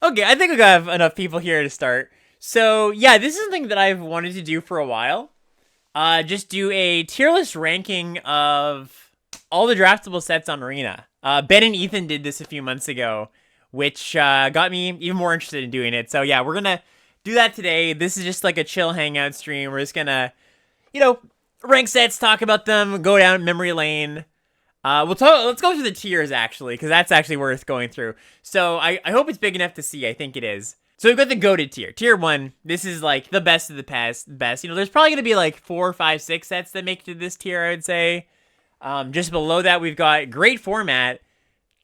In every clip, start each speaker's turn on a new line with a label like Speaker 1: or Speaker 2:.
Speaker 1: Okay, I think we got enough people here to start. So, yeah, this is something that I've wanted to do for a while. Just do a tier list ranking of all the draftable sets on Arena. Ben and Ethan did this a few months ago, which got me even more interested in doing it. So, yeah, we're gonna do that today. This is just like a chill hangout stream. We're just gonna, rank sets, talk about them, go down memory lane. Let's go through the tiers, actually, because that's actually worth going through. So, I hope it's big enough to see. I think it is. So we've got the goated tier. Tier 1, this is like the best of the best. There's probably going to be like 4, 5, 6 sets that make it to this tier, I would say. Just below that, we've got great format,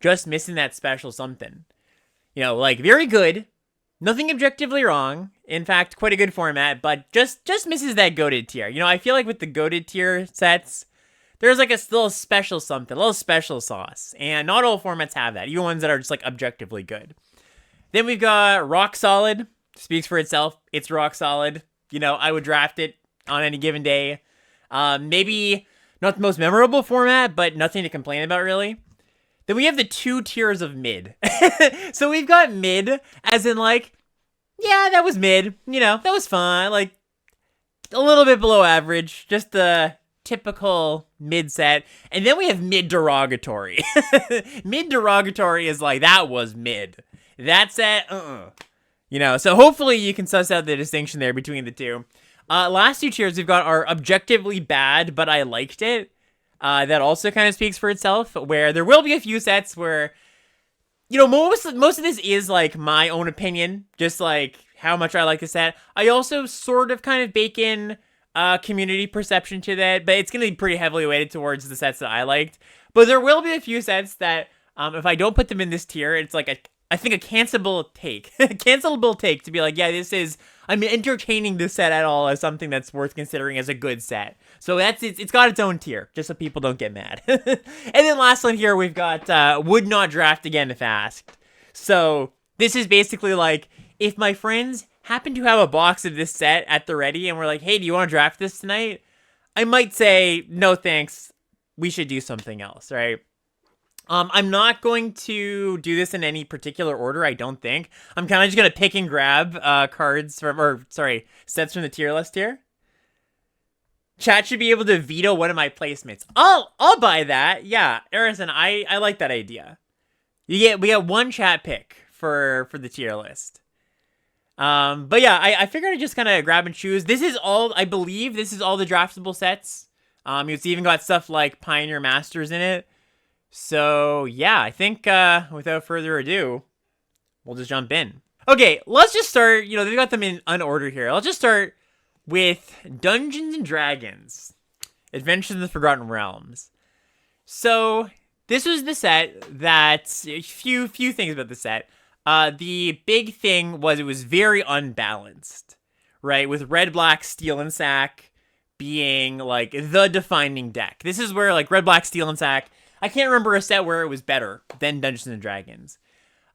Speaker 1: just missing that special something. Like very good, nothing objectively wrong. In fact, quite a good format, but just misses that goated tier. I feel like with the goated tier sets, there's like a little special something, a little special sauce. And not all formats have that, even ones that are just like objectively good. Then we've got rock solid. Speaks for itself. It's rock solid. I would draft it on any given day. Maybe not the most memorable format, but nothing to complain about, really. Then we have the 2 tiers of mid. So we've got mid, as in like, yeah, that was mid. That was fun. Like, a little bit below average. Just the typical mid set. And then we have mid derogatory. Mid derogatory is like, that was mid. That's it. So hopefully you can suss out the distinction there between the two. Last 2 tiers we've got are objectively bad, but I liked it. That also kind of speaks for itself, where there will be a few sets where, most of this is like my own opinion, just like how much I like the set. I also sort of kind of bake in community perception to that, but it's going to be pretty heavily weighted towards the sets that I liked. But there will be a few sets that, if I don't put them in this tier, it's like I think a cancelable take to be like, yeah, I'm entertaining this set at all as something that's worth considering as a good set. So it's got its own tier, just so people don't get mad. And then last one here, we've got would not draft again if asked. So this is basically like, if my friends happen to have a box of this set at the ready and we're like, hey, do you want to draft this tonight? I might say, no thanks, we should do something else, right? I'm not going to do this in any particular order, I don't think. I'm kind of just going to pick and grab sets from the tier list here. Chat should be able to veto one of my placements. I'll buy that. Yeah, Arison, I like that idea. We get one chat pick for the tier list. But yeah, I figured I'd just kind of grab and choose. I believe this is all the draftable sets. It's even got stuff like Pioneer Masters in it. So, yeah, I think without further ado, we'll just jump in. Okay, let's just start. They've got them in unorder here. Let's just start with Dungeons & Dragons, Adventures in the Forgotten Realms. So, this was the set that, few things about the set. The big thing was it was very unbalanced, right? With Red, Black, Steel, and Sack being, like, the defining deck. This is where, like, Red, Black, Steel, and Sack, I can't remember a set where it was better than Dungeons & Dragons.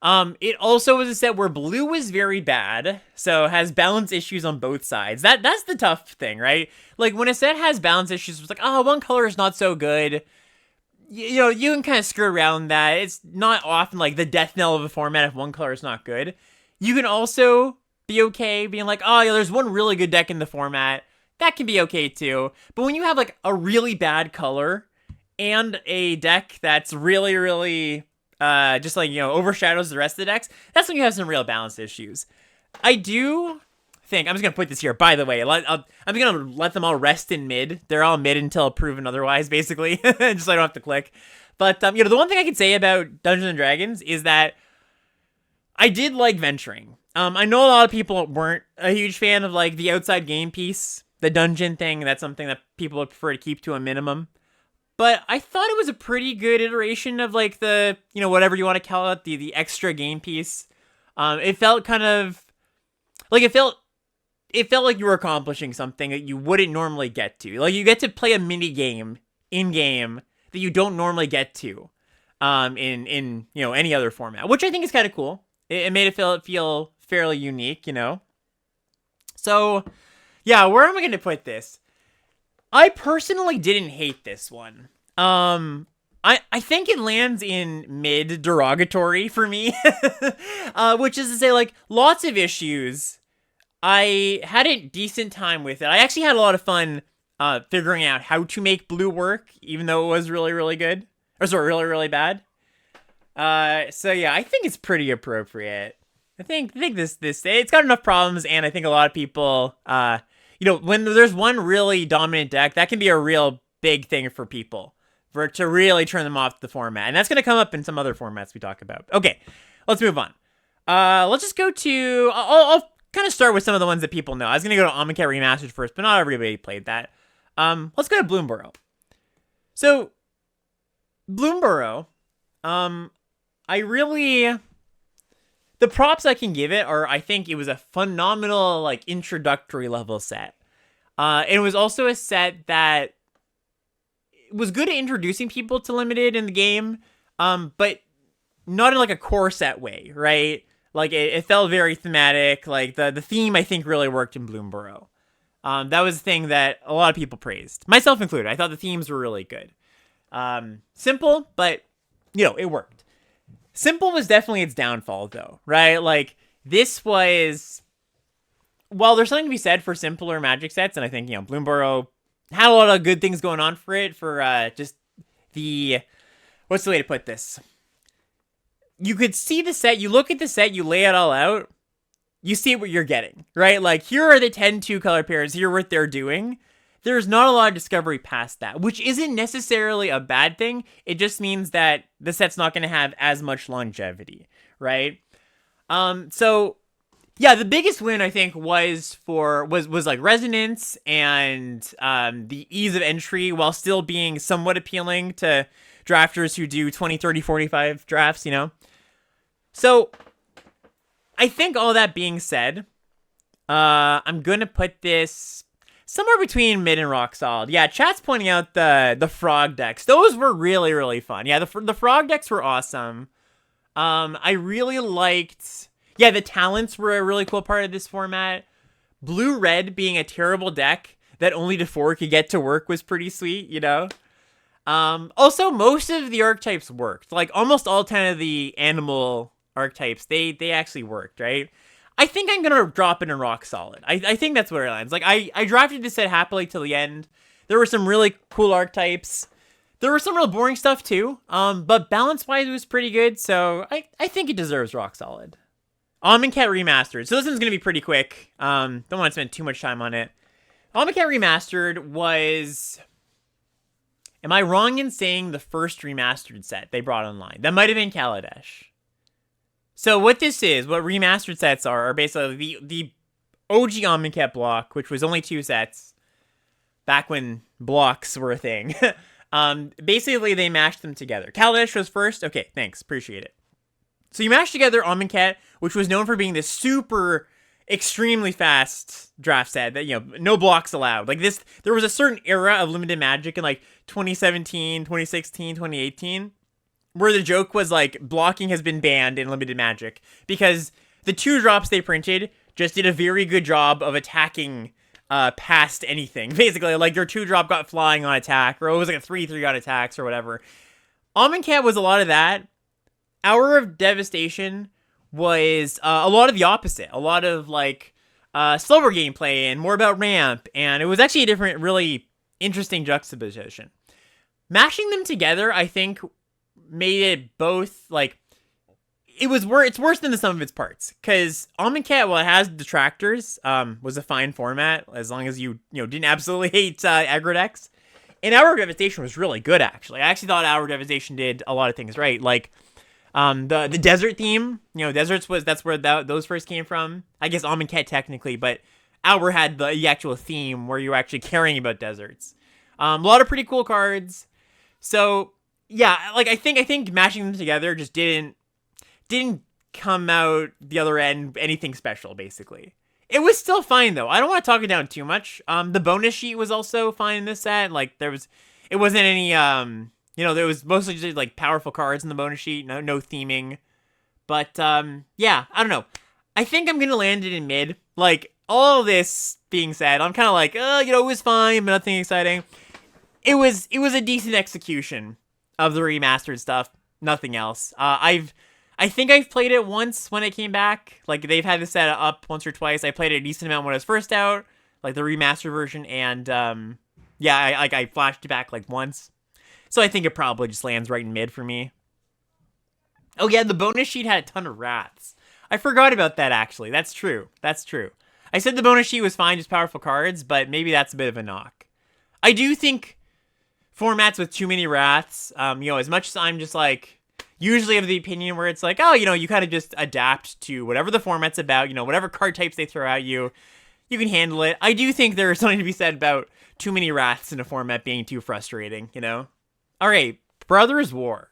Speaker 1: It also was a set where blue was very bad, so has balance issues on both sides. That's the tough thing, right? Like, when a set has balance issues, it's like, one color is not so good. You can kind of skirt around that. It's not often, like, the death knell of a format if one color is not good. You can also be okay being like, there's one really good deck in the format. That can be okay, too. But when you have, like, a really bad color and a deck that's really, really, just like, overshadows the rest of the decks, that's when you have some real balance issues. I do think, I'm just going to put this here, by the way, I'm going to let them all rest in mid. They're all mid until proven otherwise, basically, just so I don't have to click. But, the one thing I can say about Dungeons & Dragons is that I did like venturing. I know a lot of people weren't a huge fan of, like, the outside game piece, the dungeon thing. That's something that people would prefer to keep to a minimum. But I thought it was a pretty good iteration of, like, the, whatever you want to call it, the extra game piece. It felt kind of, like, it felt like you were accomplishing something that you wouldn't normally get to. Like, you get to play a mini game in-game that you don't normally get to in any other format, which I think is kind of cool. It made it feel fairly unique, So, yeah, where am I going to put this? I personally didn't hate this one. I think it lands in mid derogatory for me, which is to say, like, lots of issues. I had a decent time with it. I actually had a lot of fun figuring out how to make blue work, even though it was really, really good. Or sorry, really, really bad. So yeah, I think it's pretty appropriate. I think this it's got enough problems, and I think a lot of people, when there's one really dominant deck, that can be a real big thing for people, for it to really turn them off the format, and that's gonna come up in some other formats we talk about. Okay, let's move on. Let's just go to. I'll kind of start with some of the ones that people know. I was gonna go to Amonkhet Remastered first, but not everybody played that. Let's go to Bloomburrow. So, Bloomburrow, the props I can give it are, I think it was a phenomenal, like, introductory level set. And it was also a set that was good at introducing people to Limited in the game, but not in, like, a core set way, right? Like, it felt very thematic. Like, the theme, I think, really worked in Bloomburrow. That was the thing that a lot of people praised, myself included. I thought the themes were really good. Simple, but, it worked. Simple was definitely its downfall, though, right? Like, this was... Well, there's something to be said for simpler Magic sets, and I think, Bloomburrow had a lot of good things going on for it, for just the... What's the way to put this? You could see the set, you look at the set, you lay it all out, you see what you're getting, right? Like, here are the 10-2 color pairs, here are what they're doing. There's not a lot of discovery past that, which isn't necessarily a bad thing. It just means that the set's not going to have as much longevity, right? So, yeah, the biggest win, I think, was like resonance and the ease of entry, while still being somewhat appealing to drafters who do 20, 30, 45 drafts, So, I think all that being said, I'm going to put this somewhere between mid and rock solid. Yeah, chat's pointing out the frog decks. Those were really, really fun. Yeah, the frog decks were awesome. I really liked... Yeah, the talents were a really cool part of this format. Blue-red being a terrible deck that only D4 could get to work was pretty sweet, Also, most of the archetypes worked. Like, almost all 10 of the animal archetypes, they actually worked, right? I think I'm going to drop it in rock solid. I think that's where it lands. Like, I drafted this set happily till the end. There were some really cool archetypes. There was some real boring stuff, too. But balance-wise, it was pretty good. So, I think it deserves rock solid. Amonkhet Remastered. So, this one's going to be pretty quick. Don't want to spend too much time on it. Amonkhet Remastered was... Am I wrong in saying the first remastered set they brought online? That might have been Kaladesh. So what this is, what remastered sets are basically the OG Amonkhet block, which was only 2 sets, back when blocks were a thing. Basically, they mashed them together. Kaladesh was first. Okay, thanks. Appreciate it. So you mashed together Amonkhet, which was known for being this super, extremely fast draft set that, no blocks allowed. Like this, there was a certain era of limited Magic in like 2017, 2016, 2018. Where the joke was, like, blocking has been banned in limited Magic because the 2 drops they printed just did a very good job of attacking past anything. Basically, like, their 2-drop got flying on attack, or it was like a 3/3 on attacks or whatever. Amonkhet was a lot of that. Hour of Devastation was a lot of the opposite. A lot of, like, slower gameplay and more about ramp, and it was actually a different, really interesting juxtaposition. Mashing them together, I think... made it both, like, it's worse than the sum of its parts, because Amonkhet, while it has detractors, was a fine format, as long as you didn't absolutely hate aggro decks, and Hour of Devastation was really good, actually. I actually thought Hour of Devastation did a lot of things right, like, the desert theme, deserts that's where those first came from, I guess Amonkhet technically, but Hour had the actual theme where you were actually caring about deserts. A lot of pretty cool cards, so... Yeah, like, I think mashing them together just didn't come out the other end anything special, basically. It was still fine, though. I don't want to talk it down too much. The bonus sheet was also fine in this set. Like, it wasn't any, there was mostly just, like, powerful cards in the bonus sheet. No theming. But, yeah, I don't know. I think I'm going to land it in mid. Like, all this being said, I'm kind of like, it was fine, but nothing exciting. It was a decent execution of the remastered stuff. Nothing else. I think I've played it once when it came back. Like, they've had this set up once or twice. I played it a decent amount when it was first out, like the remastered version, and yeah, I flashed it back like once. So I think it probably just lands right in mid for me. Oh yeah, the bonus sheet had a ton of wraths. I forgot about that, actually. That's true. That's true. I said the bonus sheet was fine, just powerful cards, but maybe that's a bit of a knock. I do think formats with too many wraths, as much as I'm just like, usually of the opinion where it's like, oh, you kind of just adapt to whatever the format's about, whatever card types they throw at you, you can handle it. I do think there's something to be said about too many wraths in a format being too frustrating, All right, Brothers War.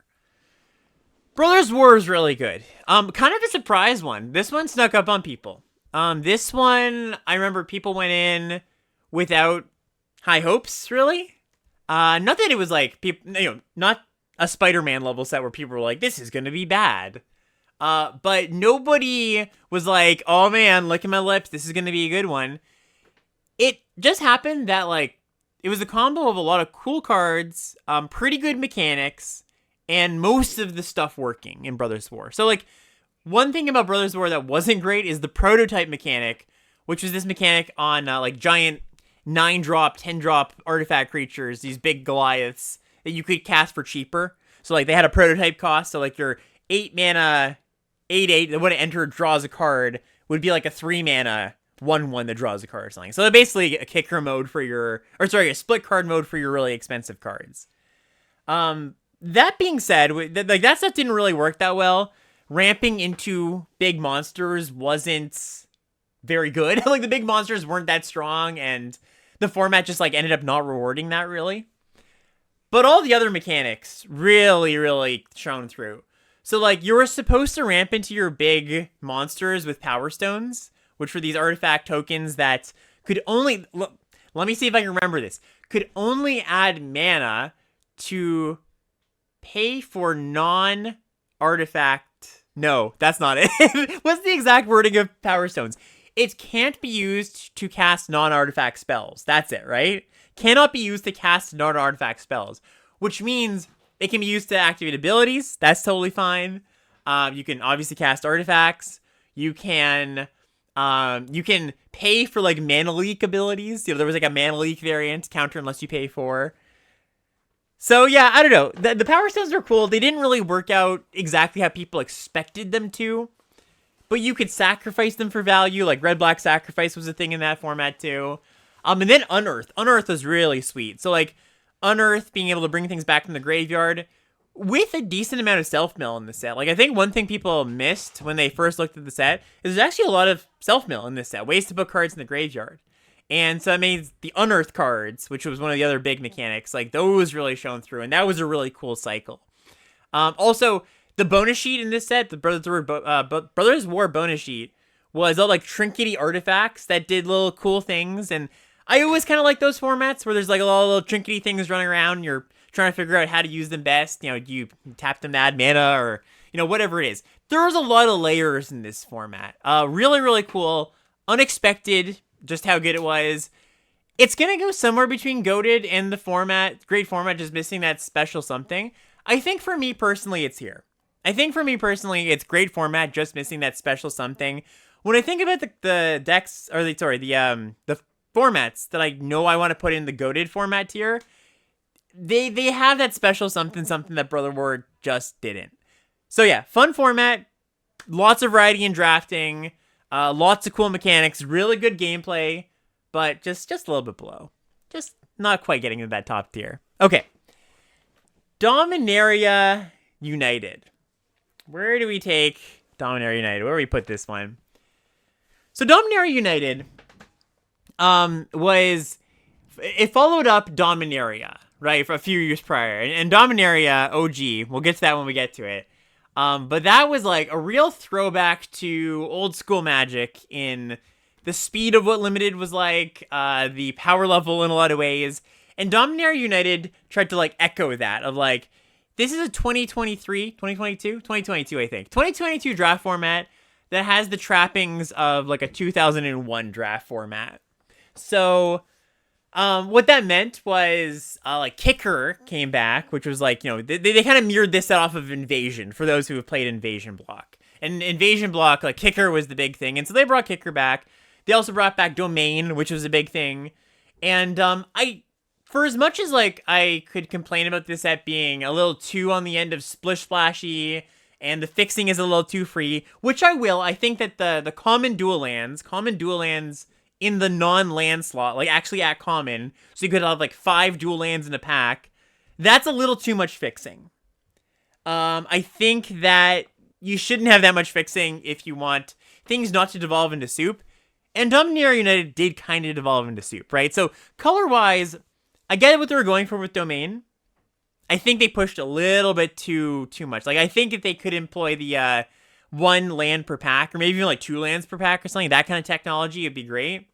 Speaker 1: Brothers War is really good. Kind of a surprise one. This one snuck up on people. This one, I remember people went in without high hopes, really. Not that it was like, people, not a Spider-Man level set where people were like, this is going to be bad. But nobody was like, oh man, lick at my lips, this is going to be a good one. It just happened that, like, it was a combo of a lot of cool cards, pretty good mechanics, and most of the stuff working in Brothers War. So, like, one thing about Brothers War that wasn't great is the prototype mechanic, which was this mechanic on, like, giant 9-drop, 10-drop artifact creatures, these big Goliaths, that you could cast for cheaper. So, like, they had a prototype cost, so, like, your 8-mana, 8/8, that when it enters draws a card, would be, like, a 3-mana 1/1 that draws a card or something. So, basically a kicker mode for your, a split card mode for your really expensive cards. That being said, like, that stuff didn't really work that well. Ramping into big monsters wasn't very good. Like, the big monsters weren't that strong, and the format just, like, ended up not rewarding that, really. But all the other mechanics really, really shone through. So, like, you were supposed to ramp into your big monsters with Power Stones, which were these artifact tokens that could only... Let me see if I can remember this. Could only add mana to pay for non-artifact... No, that's not it. What's the exact wording of Power Stones? It can't be used to cast non-artifact spells. That's it, right? Cannot be used to cast non-artifact spells, which means it can be used to activate abilities. That's totally fine. You can obviously cast artifacts. You can pay for, like, mana leak abilities. There was, like, a mana leak variant, counter unless you pay for. So, yeah, I don't know. The Power Stones are cool. They didn't really work out exactly how people expected them to. But you could sacrifice them for value. Like, Red-Black Sacrifice was a thing in that format, too. And then Unearth. Unearth was really sweet. So, like, Unearth, being able to bring things back from the graveyard with a decent amount of self-mill in the set. Like, I think one thing people missed when they first looked at the set is there's actually a lot of self-mill in this set. Ways to put cards in the graveyard. And so it made the Unearth cards, which was one of the other big mechanics, like, those really shone through. And that was a really cool cycle. Also, the bonus sheet in this set, the Brothers War bonus sheet, was all, like, trinkety artifacts that did little cool things. And I always kind of like those formats where there's, like, a lot of little trinkety things running around and you're trying to figure out how to use them best. Do you tap them to add mana or, whatever it is. There was a lot of layers in this format. Really, really cool. Unexpected, just how good it was. It's going to go somewhere between goated and the format. Great format, just missing that special something. I think for me personally, it's here. I think for me personally, it's great format, just missing that special something. When I think about the decks, or the formats that I know I want to put in the goated format tier, they have that special something that Brother War just didn't. So yeah, fun format, lots of variety in drafting, lots of cool mechanics, really good gameplay, but just a little bit below. Just not quite getting into that top tier. Okay. Dominaria United. Where do we take Dominaria United? Where do we put this one? So Dominaria United it followed up Dominaria, right, for a few years prior. And Dominaria OG, we'll get to that when we get to it. But that was like a real throwback to old school Magic in the speed of what Limited was like, the power level in a lot of ways. And Dominaria United tried to, like, echo that of, like, this is a 2022, I think. 2022 draft format that has the trappings of, like, a 2001 draft format. So What that meant was, like, Kicker came back, which was like, they kind of mirrored this set off of Invasion, for those who have played Invasion Block. And Invasion Block, like, Kicker was the big thing, and so they brought Kicker back. They also brought back Domain, which was a big thing. And, for as much as, like, I could complain about this set being a little too on the end of splish splashy, and the fixing is a little too free, which I will. I think that the common dual lands in the non-land slot, like actually at common, so you could have like 5 dual lands in a pack, that's a little too much fixing. I think that you shouldn't have that much fixing if you want things not to devolve into soup. And Dominaria United did kind of devolve into soup, right? So color-wise, I get what they were going for with Domain. I think they pushed a little bit too much. Like, I think if they could employ the 1 land per pack, or maybe even like 2 lands per pack or something, that kind of technology would be great.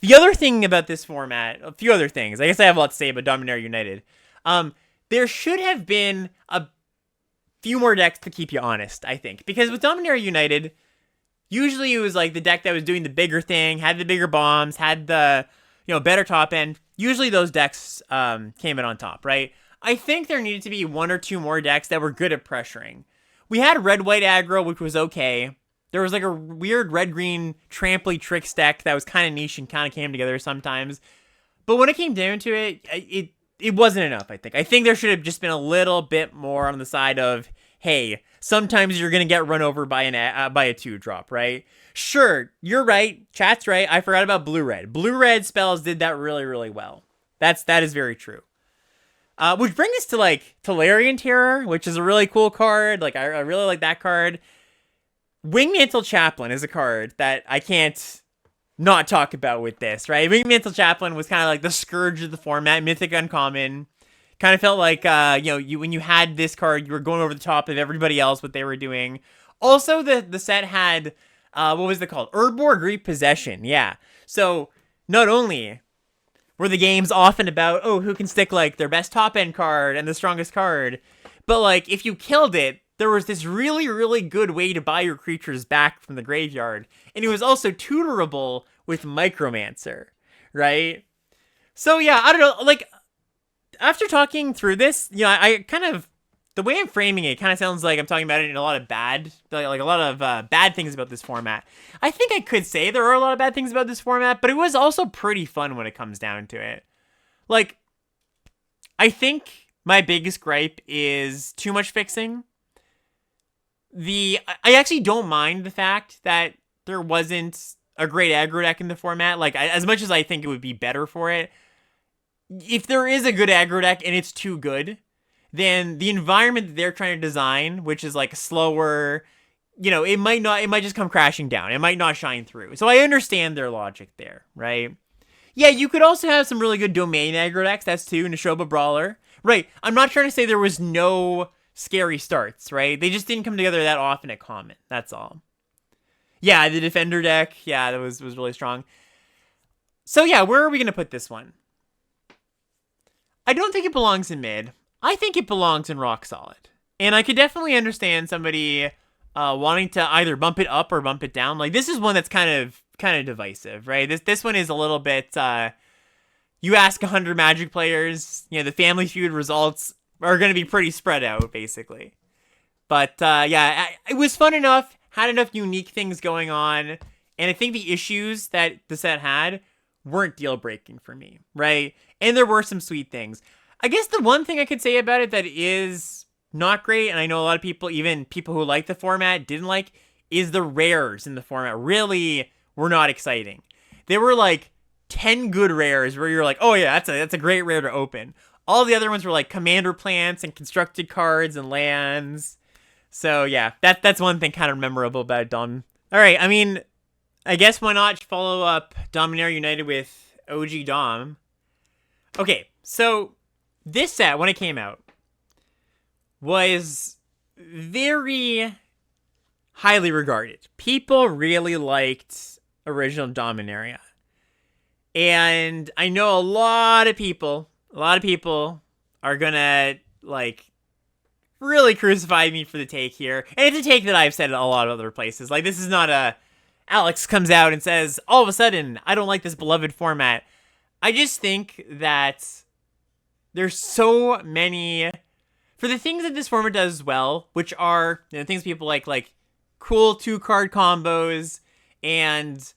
Speaker 1: The other thing about this format, a few other things, I guess I have a lot to say about Dominaria United. There should have been a few more decks to keep you honest, I think. Because with Dominaria United, usually it was like the deck that was doing the bigger thing, had the bigger bombs, had the, better top end. Usually those decks came in on top, right? I think there needed to be 1 or 2 more decks that were good at pressuring. We had red-white aggro, which was okay. There was like a weird red-green tramply tricks deck that was kind of niche and kind of came together sometimes. But when it came down to it, it wasn't enough, I think. I think there should have just been a little bit more on the side of, hey, sometimes you're going to get run over by a 2-drop, right? Sure, you're right. Chat's right. I forgot about blue-red. Blue-red spells did that really, really well. That is very true. Which brings us to, like, Tolarian Terror, which is a really cool card. Like, I really like that card. Wingmantle Chaplain is a card that I can't not talk about with this, right? Wingmantle Chaplain was kind of like the scourge of the format, mythic uncommon. Kind of felt like, when you had this card, you were going over the top of everybody else, what they were doing. Also, the set had, what was it called? Urborg Repossession, yeah. So, not only were the games often about, who can stick, like, their best top-end card and the strongest card, but, like, if you killed it, there was this really, really good way to buy your creatures back from the graveyard. And it was also tutorable with Micromancer, right? So, yeah, I don't know, like, after talking through this, I kind of, the way I'm framing it kind of sounds like I'm talking about it in a lot of bad things about this format. I think I could say there are a lot of bad things about this format, but it was also pretty fun when it comes down to it. Like, I think my biggest gripe is too much fixing. I actually don't mind the fact that there wasn't a great aggro deck in the format. Like, as much as I think it would be better for it, if there is a good aggro deck and it's too good, then the environment that they're trying to design, which is like slower, it might just come crashing down. It might not shine through. So I understand their logic there, right? Yeah, you could also have some really good domain aggro decks. That's too, Neshoba Brawler. Right, I'm not trying to say there was no scary starts, right? They just didn't come together that often at common. That's all. Yeah, the Defender deck, yeah, that was really strong. So yeah, where are we going to put this one? I don't think it belongs in mid. I think it belongs in rock solid. And I could definitely understand somebody wanting to either bump it up or bump it down. Like, this is one that's kind of divisive, right? This one is a little bit, you ask 100 Magic players, the Family Feud results are going to be pretty spread out, basically. But, yeah, it was fun enough, had enough unique things going on, and I think the issues that the set had weren't deal-breaking for me, right? And there were some sweet things. I guess the one thing I could say about it that is not great, and I know a lot of people, even people who like the format, didn't like, is the rares in the format really were not exciting. There were like 10 good rares where you're like, oh yeah, that's a great rare to open. All the other ones were like commander plants and constructed cards and lands. So yeah, that's one thing kind of memorable about Dom. All right, I mean, I guess why not follow up Dominaria United with OG Dom? Okay, so this set, when it came out, was very highly regarded. People really liked original Dominaria. And I know a lot of people are gonna, like, really crucify me for the take here. And it's a take that I've said in a lot of other places. Like, this is not Alex comes out and says, all of a sudden, I don't like this beloved format. I just think that there's so many for the things that this format does well, which are things people like cool 2-card combos and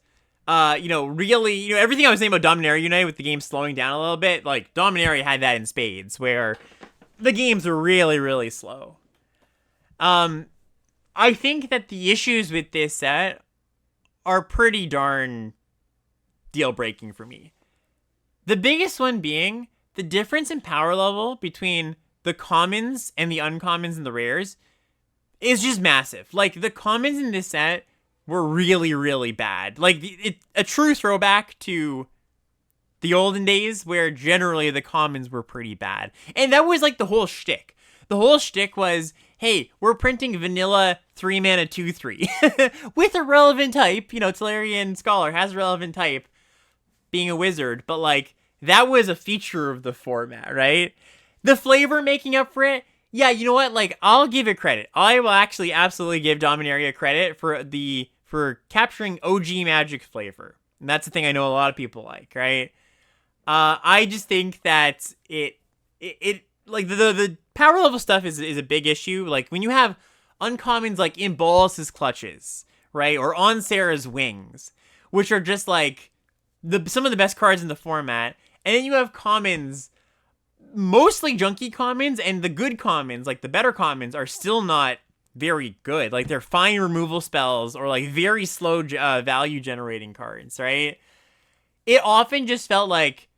Speaker 1: really everything I was saying about Dominaria United with the game slowing down a little bit. Like Dominaria had that in spades, where the games were really really slow. I think that the issues with this set are pretty darn deal breaking for me. The biggest one being the difference in power level between the commons and the uncommons and the rares is just massive. Like, the commons in this set were really, really bad. Like, a true throwback to the olden days where generally the commons were pretty bad. And that was, like, the whole shtick. The whole shtick was, hey, we're printing vanilla 3-mana 2/3 with a relevant type. Tolarian Scholar has a relevant type, being a wizard, but, like, that was a feature of the format, right? The flavor making up for it, yeah, you know what? Like, I'll give it credit. I will actually absolutely give Dominaria credit for capturing OG Magic flavor. And that's the thing I know a lot of people like, right? I just think that it like the power level stuff is a big issue. Like, when you have uncommons like in Bolas's Clutches, right? Or on Sarah's Wings, which are just like some of the best cards in the format. And then you have commons, mostly junky commons, and the good commons, like the better commons, are still not very good. Like, they're fine removal spells or like very slow value generating cards, right? It often just felt like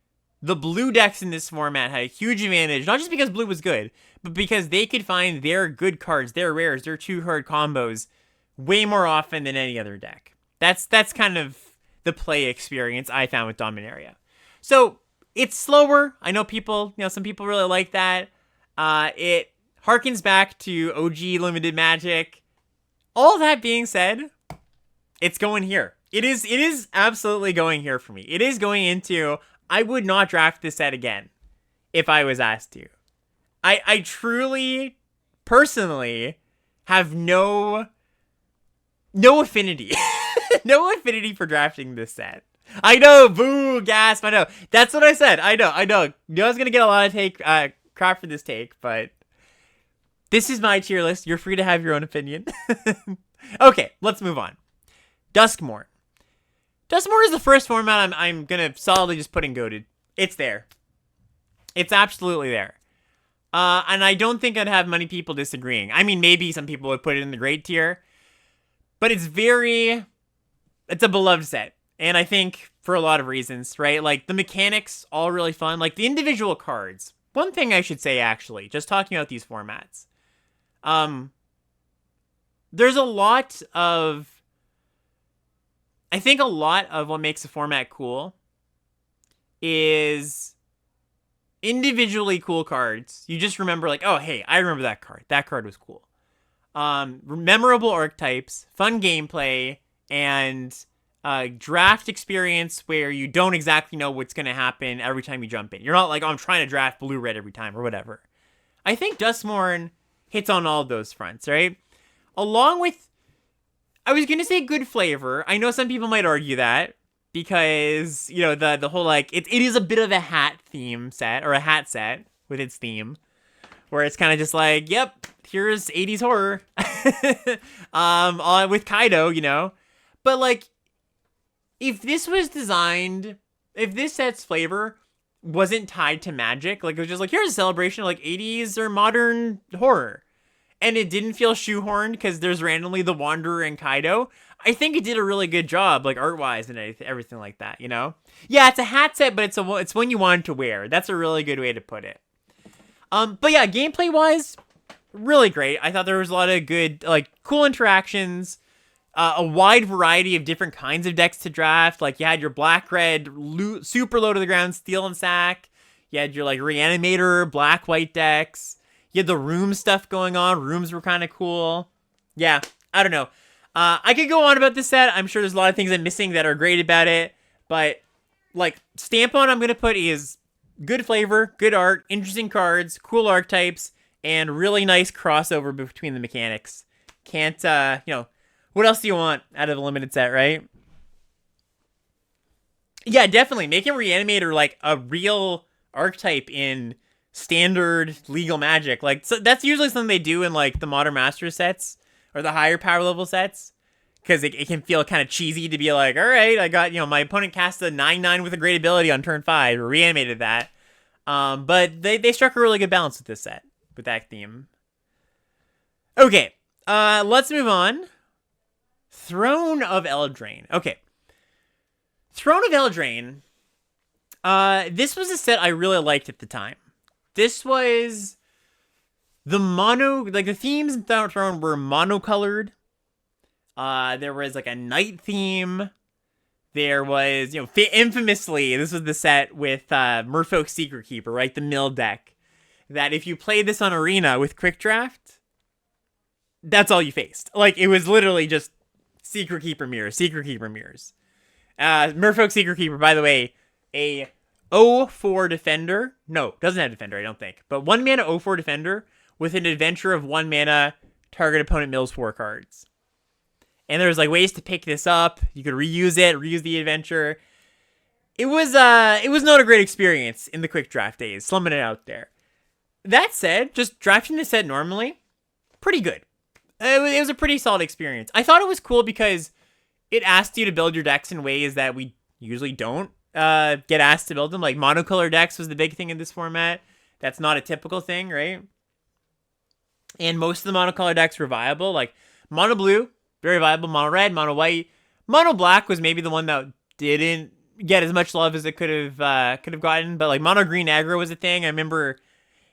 Speaker 1: the blue decks in this format had a huge advantage, not just because blue was good, but because they could find their good cards, their rares, their 2-card combos way more often than any other deck. That's kind of the play experience I found with Dominaria. So, it's slower. I know people, some people really like that. It harkens back to OG Limited Magic. All that being said, it's going here. It is absolutely going here for me. It is going into, I would not draft this set again if I was asked to. I truly, personally, have no affinity. No affinity for drafting this set. I know, boo, gasp, I know. That's what I said. I know. I was gonna get a lot of crap for this take, but this is my tier list. You're free to have your own opinion. Okay, let's move on. Duskmourn. Duskmourn is the first format I'm gonna solidly just put in goated. It's there. It's absolutely there. And I don't think I'd have many people disagreeing. I mean, maybe some people would put it in the great tier, but it's a beloved set. And I think for a lot of reasons, right? Like, the mechanics, all really fun. Like, the individual cards. One thing I should say, actually, just talking about these formats. There's a lot of... I think a lot of what makes a format cool is individually cool cards. You just remember, like, oh, hey, I remember that card. That card was cool. Memorable archetypes, fun gameplay, and... draft experience where you don't exactly know what's going to happen every time you jump in. You're not like, oh, I'm trying to draft blue-red every time or whatever. I think Duskmourn hits on all of those fronts, right? Along with, I was going to say good flavor. I know some people might argue that because, the whole, like, it is a bit of a hat theme set, or a hat set with its theme, where it's kind of just like, yep, here's 80s horror. With Kaido, But, like, if this set's flavor wasn't tied to magic, like, it was just like, here's a celebration of, like, 80s or modern horror, and it didn't feel shoehorned because there's randomly the Wanderer and Kaido, I think it did a really good job, like, art-wise and everything like that, Yeah, it's a hat set, but it's one you wanted to wear. That's a really good way to put it. But yeah, gameplay-wise, really great. I thought there was a lot of good, like, cool interactions. A wide variety of different kinds of decks to draft. Like, you had your black-red, super low to the ground Steel and Sack. You had your, like, Reanimator, black-white decks. You had the room stuff going on. Rooms were kind of cool. Yeah, I don't know. I could go on about this set. I'm sure there's a lot of things I'm missing that are great about it. But, like, stamp on I'm going to put is good flavor, good art, interesting cards, cool archetypes, and really nice crossover between the mechanics. Can't, what else do you want out of a limited set, right? Yeah, definitely. Make him Reanimator like a real archetype in standard legal magic. Like, so that's usually something they do in like the Modern Masters sets or the higher power level sets. Because it can feel kind of cheesy to be like, all right, I got, my opponent cast a 9/9 with a great ability on turn 5, or reanimated that. But they struck a really good balance with this set, with that theme. Okay, let's move on. Throne of Eldraine. Okay. Throne of Eldraine. This was a set I really liked at the time. This was the themes in Throne were monocolored. There was like a night theme. There was, infamously, this was the set with Merfolk Secret Keeper, right? The mill deck. That if you played this on Arena with Quick Draft, that's all you faced. Like, it was literally just Secret Keeper mirrors, Secret Keeper mirrors. Merfolk Secret Keeper, by the way, a 0/4 defender. No, doesn't have defender, I don't think. But 1 mana 0/4 defender with an adventure of 1 mana, target opponent mills 4 cards. And there's like ways to pick this up. You could reuse the adventure. It was not a great experience in the quick draft days, slumming it out there. That said, just drafting this set normally, pretty good. It was a pretty solid experience. I thought it was cool because it asked you to build your decks in ways that we usually don't get asked to build them. Like monocolor decks was the big thing in this format. That's not a typical thing, right? And most of the monocolor decks were viable. Like mono blue, very viable. Mono red, mono white, mono black was maybe the one that didn't get as much love as it could have gotten. But like mono green aggro was a thing. I remember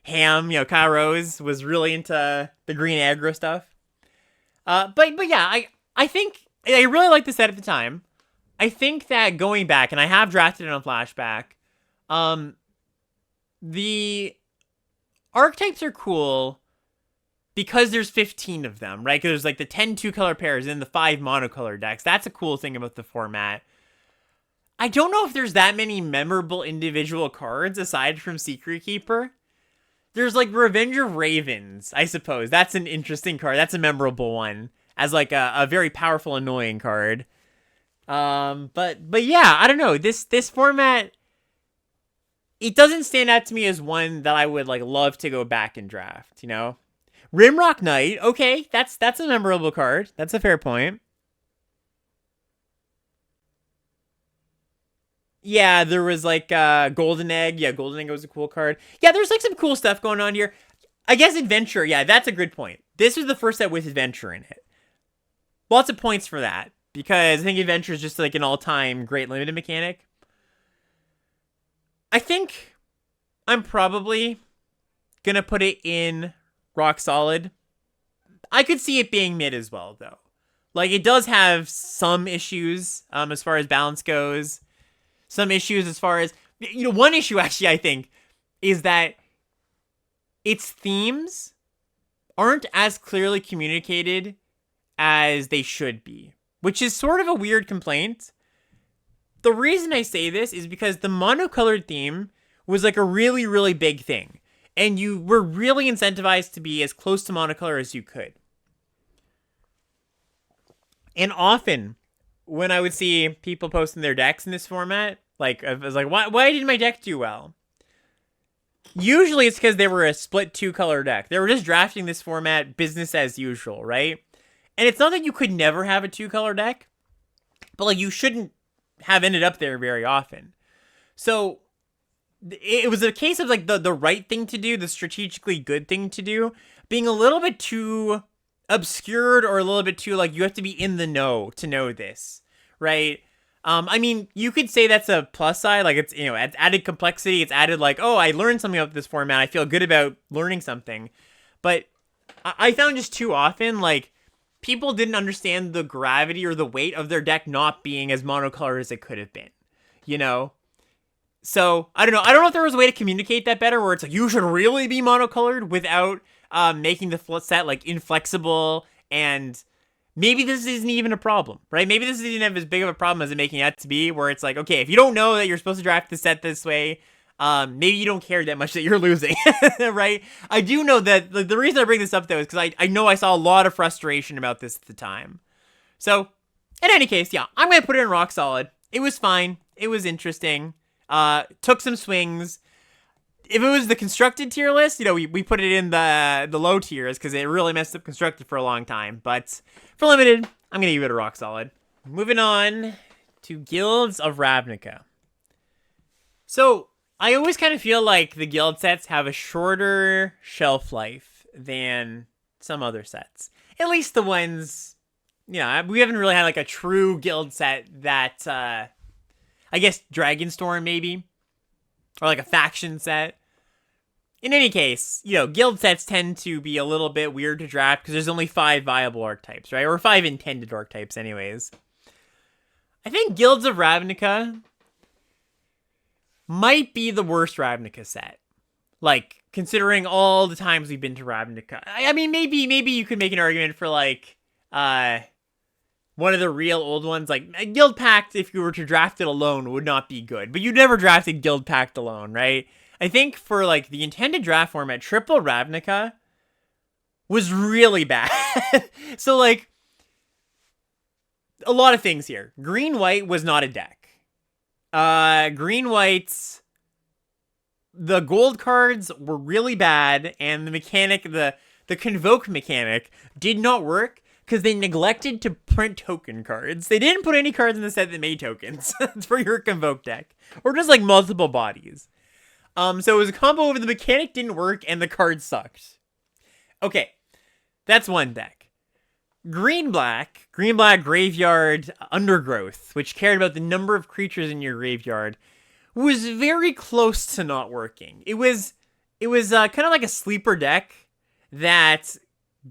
Speaker 1: Ham, Kyle Rose was really into the green aggro stuff. But yeah, I think I really liked the set at the time. I think that going back, and I have drafted it on Flashback, the archetypes are cool because there's 15 of them, right? Because there's like the 10 2-color pairs and the 5 monocolor decks. That's a cool thing about the format. I don't know if there's that many memorable individual cards aside from Secret Keeper. There's like Revenge of Ravens, I suppose. That's an interesting card. That's a memorable one as like a very powerful, annoying card. But yeah, I don't know. This format, it doesn't stand out to me as one that I would like love to go back and draft, Rimrock Knight, okay, that's a memorable card. That's a fair point. Yeah, there was like Golden Egg. Yeah, Golden Egg was a cool card. Yeah, there's like some cool stuff going on here. I guess Adventure, yeah, that's a good point. This was the first set with Adventure in it. Lots of points for that, because I think Adventure is just like an all-time great limited mechanic. I think I'm probably gonna put it in Rock Solid. I could see it being mid as well, though. Like, it does have some issues as far as balance goes. Some issues as far as, one issue actually, I think, is that its themes aren't as clearly communicated as they should be, which is sort of a weird complaint. The reason I say this is because the monocolored theme was like a really, really big thing, and you were really incentivized to be as close to monocolor as you could. And often, when I would see people posting their decks in this format, like, I was like, why did my deck do well? Usually it's because they were a split 2-color deck. They were just drafting this format business as usual, right? And it's not that you could never have a 2-color deck, but like you shouldn't have ended up there very often. So it was a case of like the right thing to do, the strategically good thing to do, being a little bit too obscured or a little bit too like you have to be in the know to know this, right? I mean, you could say that's a plus side, like it's, it's added complexity, it's added like, oh, I learned something about this format, I feel good about learning something. But I found just too often, like, people didn't understand the gravity or the weight of their deck not being as monocolor as it could have been, So, I don't know if there was a way to communicate that better, where it's like, you should really be monocolored without making the set, like, inflexible, and maybe this isn't even a problem, right? Maybe this isn't as big of a problem as it making it out to be, where it's like, okay, if you don't know that you're supposed to draft the set this way, maybe you don't care that much that you're losing, right? I do know that the reason I bring this up, though, is because I know I saw a lot of frustration about this at the time. So, in any case, yeah, I'm going to put it in Rock Solid. It was fine. It was interesting. Took some swings. If it was the constructed tier list, we put it in the low tiers because it really messed up constructed for a long time. But for limited, I'm going to give it a rock solid. Moving on to Guilds of Ravnica. So, I always kind of feel like the guild sets have a shorter shelf life than some other sets. At least the ones, we haven't really had like a true guild set that, I guess Dragonstorm maybe, or like a faction set. In any case, guild sets tend to be a little bit weird to draft because there's only 5 viable archetypes, right? Or 5 intended archetypes anyways. I think Guilds of Ravnica might be the worst Ravnica set. Like, considering all the times we've been to Ravnica. I mean, maybe you could make an argument for, like, one of the real old ones. Like, Guild Pact, if you were to draft it alone, would not be good. But you never drafted Guild Pact alone, right? I think for, like, the intended draft format, Triple Ravnica was really bad. So, like, a lot of things here. Green-White was not a deck. Green-White's, the gold cards were really bad, and the mechanic, the Convoke mechanic, did not work because they neglected to print token cards. They didn't put any cards in the set that made tokens for your Convoke deck. Or just, like, multiple bodies. So it was a combo where the mechanic didn't work and the cards sucked. Okay, that's one deck. Green-Black Graveyard Undergrowth, which cared about the number of creatures in your graveyard, was very close to not working. It was kind of like a sleeper deck that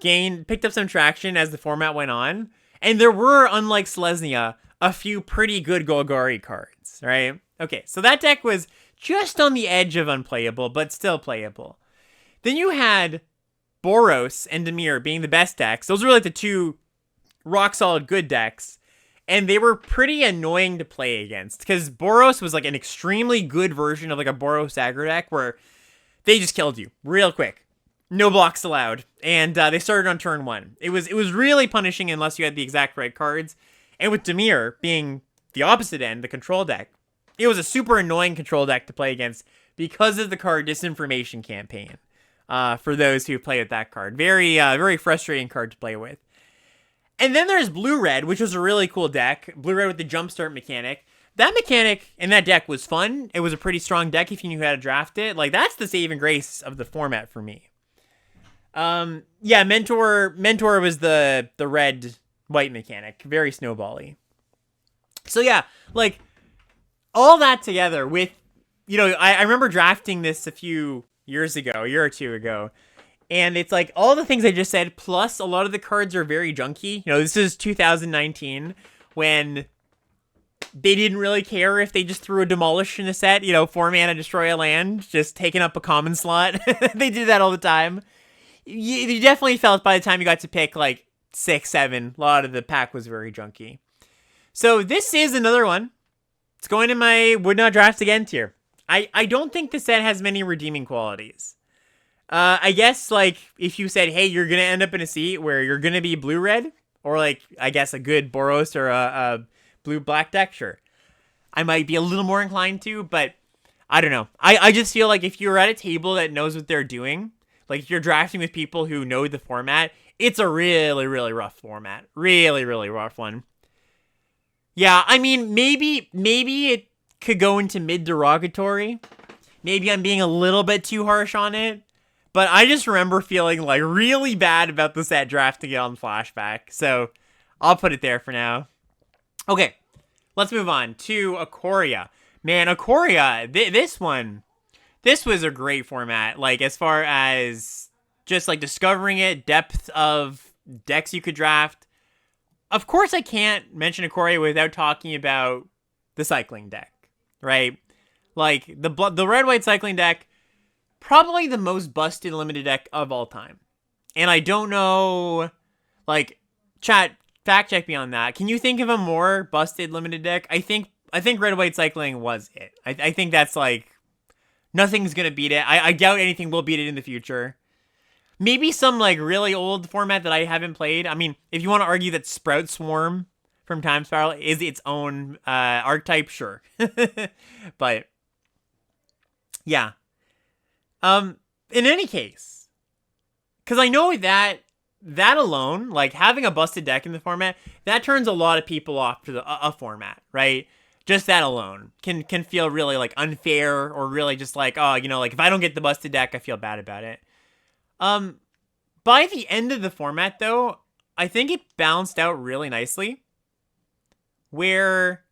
Speaker 1: picked up some traction as the format went on, and there were, unlike Selesnya, a few pretty good Golgari cards, right? Okay, so that deck was just on the edge of unplayable, but still playable. Then you had Boros and Dimir being the best decks. Those were like the 2 rock-solid good decks, and they were pretty annoying to play against, because Boros was like an extremely good version of like a Boros aggro deck, where they just killed you real quick. No blocks allowed, and they started on turn 1. It was really punishing unless you had the exact right cards, and with Dimir being the opposite end, the control deck, it was a super annoying control deck to play against because of the card Disinformation Campaign. For those who play with that card. Very, very frustrating card to play with. And then there's Blue-Red, which was a really cool deck. Blue-Red with the Jumpstart mechanic. That mechanic in that deck was fun. It was a pretty strong deck if you knew how to draft it. Like, that's the saving grace of the format for me. Yeah, Mentor was the red-white mechanic. Very snowbally. So yeah, like, all that together with, I remember drafting this a few years ago, a year or two ago, and it's like all the things I just said, plus a lot of the cards are very junky. This is 2019, when they didn't really care if they just threw a Demolish in a set, 4 mana destroy a land, just taking up a common slot. They did that all the time. You definitely felt by the time you got to pick like 6, 7, a lot of the pack was very junky. So this is another one. It's going in my would not draft again tier. I don't think the set has many redeeming qualities. I guess, like, if you said, hey, you're going to end up in a seat where you're going to be blue-red, or, like, I guess a good Boros or a blue-black deck, sure. I might be a little more inclined to, but I don't know. I just feel like if you're at a table that knows what they're doing, like, if you're drafting with people who know the format, it's a really, really rough format. Really, really rough one. Yeah, I mean, maybe it could go into mid-derogatory. Maybe I'm being a little bit too harsh on it. But I just remember feeling, like, really bad about the set drafting it on Flashback. So, I'll put it there for now. Okay, let's move on to Ikoria. Man, Ikoria, this was a great format. Like, as far as just, like, discovering it, depth of decks you could draft. Of course, I can't mention Ikoria without talking about the cycling deck, right? Like, the red-white cycling deck, probably the most busted limited deck of all time. And I don't know, like, chat, fact check me on that. Can you think of a more busted limited deck? I think red-white cycling was it. I think that's, like, nothing's gonna beat it. I doubt anything will beat it in the future. Maybe some, like, really old format that I haven't played. I mean, if you want to argue that Sprout Swarm from Time Spiral is its own archetype, sure. But yeah. In any case, because I know that alone, like having a busted deck in the format, that turns a lot of people off to a format, right? Just that alone can feel really like unfair, or really just like, oh, you know, like if I don't get the busted deck, I feel bad about it. By the end of the format though, I think it balanced out really nicely. Where,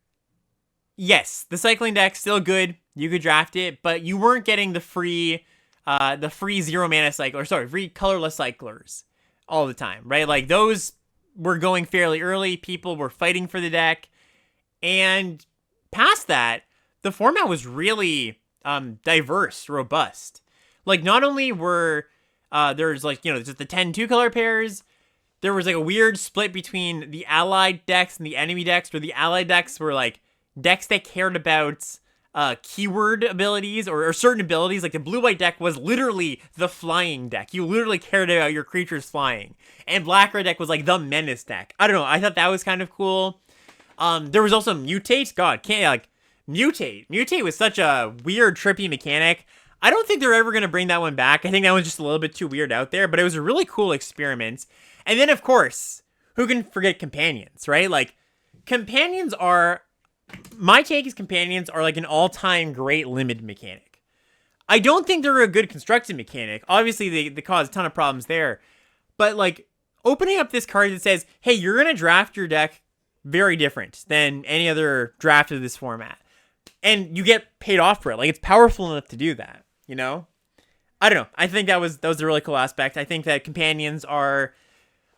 Speaker 1: yes, the cycling deck's still good, you could draft it, but you weren't getting the free 0 mana cycler, free colorless cyclers all the time, right? Like those were going fairly early. People were fighting for the deck, and past that, the format was really diverse, robust. Like not only were there's like, you know, just the 10 2-color pairs. There was like a weird split between the allied decks and the enemy decks, where the allied decks were like decks that cared about keyword abilities or certain abilities. Like the blue-white deck was literally the flying deck. You literally cared about your creatures flying. And black-red deck was like the menace deck. I don't know. I thought that was kind of cool. There was also Mutate. God, Mutate. Mutate was such a weird, trippy mechanic. I don't think they're ever going to bring that one back. I think that one's just a little bit too weird out there, but it was a really cool experiment. And then, of course, who can forget companions, right? Like, companions are... My take is companions are like an all-time great limited mechanic. I don't think they're a good constructed mechanic. Obviously, they cause a ton of problems there. But, like, opening up this card that says, hey, you're going to draft your deck very different than any other draft of this format. And you get paid off for it. Like, it's powerful enough to do that, you know? I don't know. I think that was a really cool aspect. I think that companions are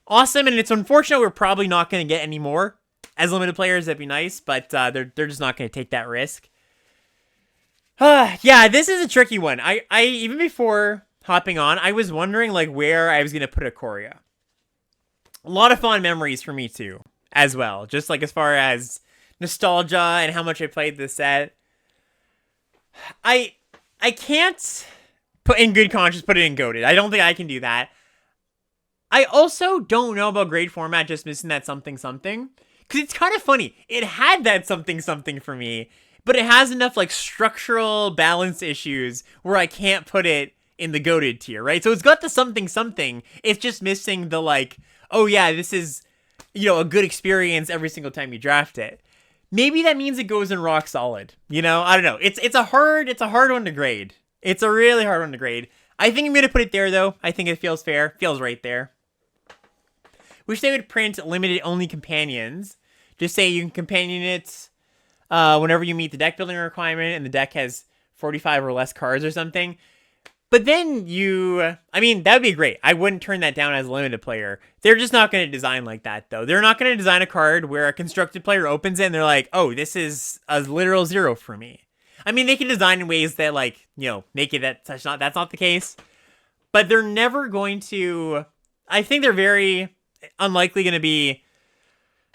Speaker 1: awesome, and it's unfortunate we're probably not going to get any more as limited players. That'd be nice, but they're just not going to take that risk. Yeah, this is a tricky one. I even before hopping on, I was wondering like where I was going to put Ikoria. A lot of fond memories for me too, as well. Just like as far as nostalgia and how much I played this set. I can't put in good conscience put it in goated. I don't think I can do that. I also don't know about grade format just missing that something. Because it's kind of funny. It had that something for me, but it has enough like structural balance issues where I can't put it in the goated tier, right? So it's got the something. It's just missing the like, oh yeah, this is, you know, a good experience every single time you draft it. Maybe that means it goes in rock solid. You know, I don't know. It's a hard one to grade. It's a really hard one to grade. I think I'm going to put it there though. I think it feels fair. Feels right there. Wish they would print limited only companions. Just say you can companion it whenever you meet the deck building requirement and the deck has 45 or less cards or something. But then I mean, that would be great. I wouldn't turn that down as a limited player. They're just not going to design like that, though. They're not going to design a card where a constructed player opens it and they're like, oh, this is a literal 0 for me. I mean, they can design in ways that, like, you know, make it that's not the case. But they're never going to... I think they're very unlikely going to be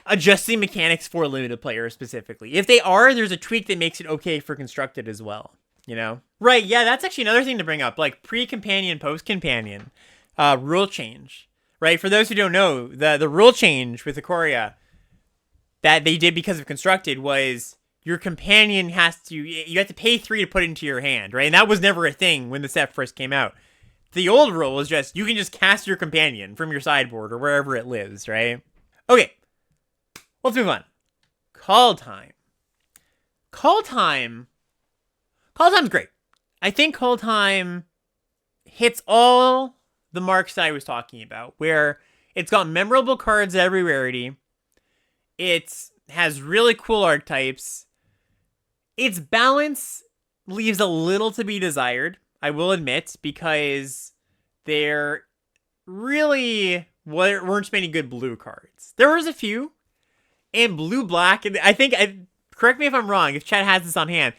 Speaker 1: adjusting mechanics for limited players specifically. If they are, there's a tweak that makes it okay for constructed as well, you know? Right, yeah, that's actually another thing to bring up, like pre-companion, post-companion, rule change, right? For those who don't know, the rule change with Ikoria that they did because of constructed was your companion you have to pay 3 to put it into your hand, right? And that was never a thing when the set first came out. The old rule was just, you can just cast your companion from your sideboard or wherever it lives, right? Okay, let's move on. Kaldheim. Kaldheim's great. I think Kaldheim hits all the marks that I was talking about, where it's got memorable cards at every rarity. It has really cool archetypes. Its balance leaves a little to be desired, I will admit, because there really weren't many good blue cards. There was a few, and blue-black, and I think, correct me if I'm wrong, if Chad has this on hand,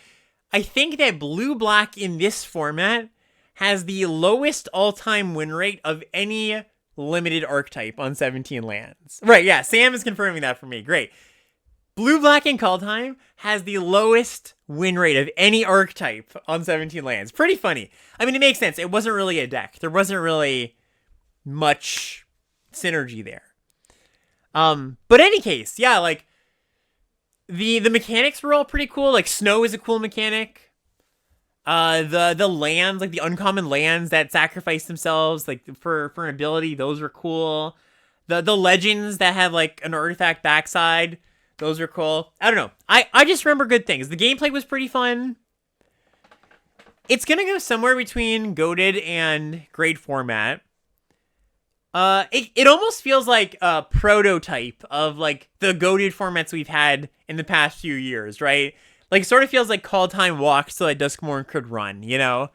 Speaker 1: I think that blue-black in this format has the lowest all-time win rate of any limited archetype on 17 lands. Right, yeah, Sam is confirming that for me. Great. Blue-black in Kaldheim has the lowest win rate of any archetype on 17 lands. Pretty funny. I mean, it makes sense. It wasn't really a deck. There wasn't really much synergy there. But in any case, yeah, like, The mechanics were all pretty cool. Like snow is a cool mechanic. The lands, like the uncommon lands that sacrifice themselves, like for an ability, those were cool. The legends that have like an artifact backside, those are cool. I don't know. I just remember good things. The gameplay was pretty fun. It's gonna go somewhere between goated and grade format. It almost feels like a prototype of like the goated formats we've had in the past few years, right? Like, it sort of feels like Kaldheim walked so that Duskmourn could run, you know?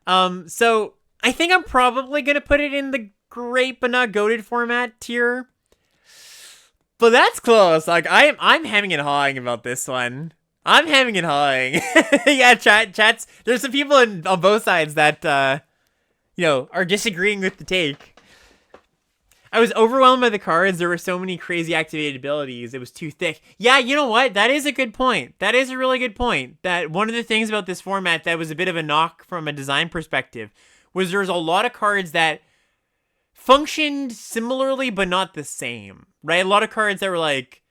Speaker 1: So I think I'm probably gonna put it in the great but not goated format tier. But that's close. Like, I'm hemming and hawing about this one. I'm hemming and hawing. Yeah, chats. There's some people on both sides that, are disagreeing with the take. I was overwhelmed by the cards. There were so many crazy activated abilities. It was too thick. Yeah, you know what? That is a good point. That is a really good point. That one of the things about this format that was a bit of a knock from a design perspective was there was a lot of cards that functioned similarly but not the same, right? A lot of cards that were like,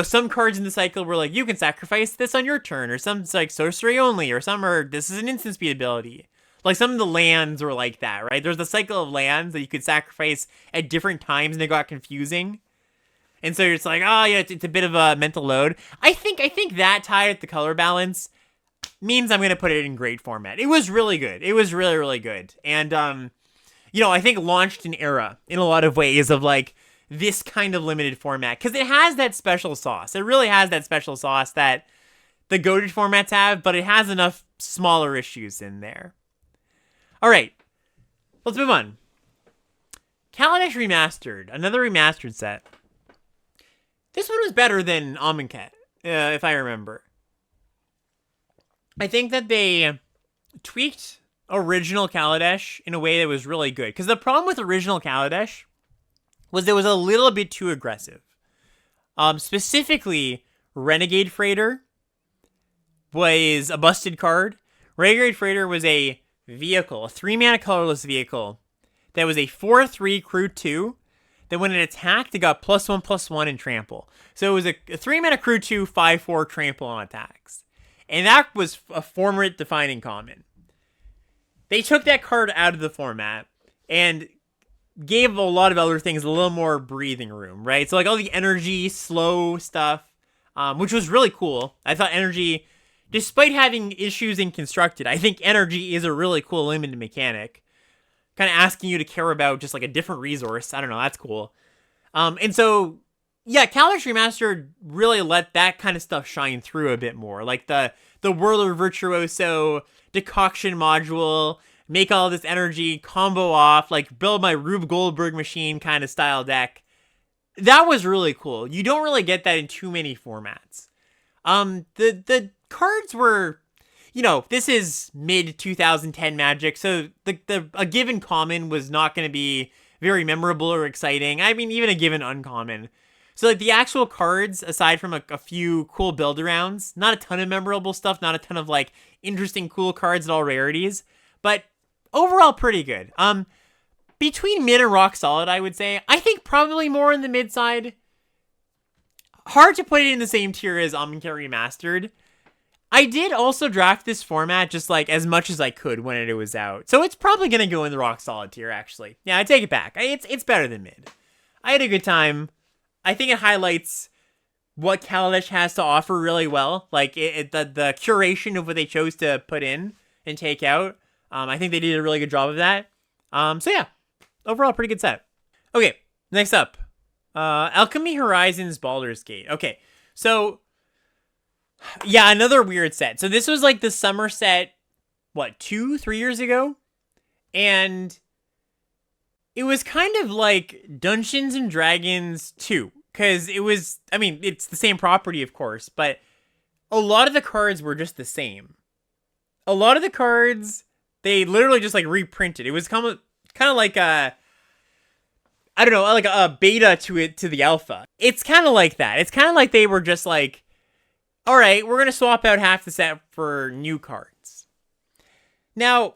Speaker 1: some cards in the cycle were like, you can sacrifice this on your turn, or some like sorcery only, or some are, this is an instant speed ability. Like, some of the lands were like that, right? There's the cycle of lands that you could sacrifice at different times, and it got confusing. And so you're just like, oh, yeah, it's a bit of a mental load. I think that tied with the color balance means I'm going to put it in grade format. It was really good. It was really, really good. And, I think launched an era in a lot of ways of, like, this kind of limited format. Because it has that special sauce. It really has that special sauce that the goated formats have, but it has enough smaller issues in there. All right, let's move on. Kaladesh Remastered, another remastered set. This one was better than Amonkhet, if I remember. I think that they tweaked original Kaladesh in a way that was really good. Because the problem with original Kaladesh was it was a little bit too aggressive. Specifically, Renegade Freighter was a busted card. Renegade Freighter was a vehicle, a 3-mana colorless vehicle that was a 4/3 crew 2 that when it attacked, it got +1/+1 in trample. So it was a 3-mana crew 2 5/4 trample on attacks. And that was a format defining common. They took that card out of the format and gave a lot of other things a little more breathing room, right? So like all the energy, slow stuff, which was really cool. I thought energy, despite having issues in Constructed, I think energy is a really cool limited mechanic. Kind of asking you to care about just like a different resource. I don't know, that's cool. And so, yeah, Kaladesh Remastered really let that kind of stuff shine through a bit more. Like the Whirler Virtuoso decoction module, make all this energy, combo off, like build my Rube Goldberg machine kind of style deck. That was really cool. You don't really get that in too many formats. The cards were, this is mid 2010 Magic, so a given common was not going to be very memorable or exciting. I mean, even a given uncommon. So like the actual cards, aside from a few cool build arounds, not a ton of memorable stuff, not a ton of like interesting cool cards at all rarities, but overall pretty good. Between mid and rock solid, I would say. I think probably more in the mid side. Hard to put it in the same tier as Amonkhet Remastered. I did also draft this format just like as much as I could when it was out. So it's probably going to go in the rock solid tier, actually. Yeah, I take it back. It's better than mid. I had a good time. I think it highlights what Kaladesh has to offer really well. Like the curation of what they chose to put in and take out. I think they did a really good job of that. So yeah, overall pretty good set. Okay, next up. Alchemy Horizons Baldur's Gate. Okay, so yeah, another weird set. So this was like the summer set, 2-3 years ago? And it was kind of like Dungeons and Dragons 2. Because it was, I mean, it's the same property, of course, but a lot of the cards were just the same. A lot of the cards, they literally just like reprinted. It was kind of like a, I don't know, like a beta to the alpha. It's kind of like that. It's kind of like they were just like, all right, we're going to swap out half the set for new cards. Now,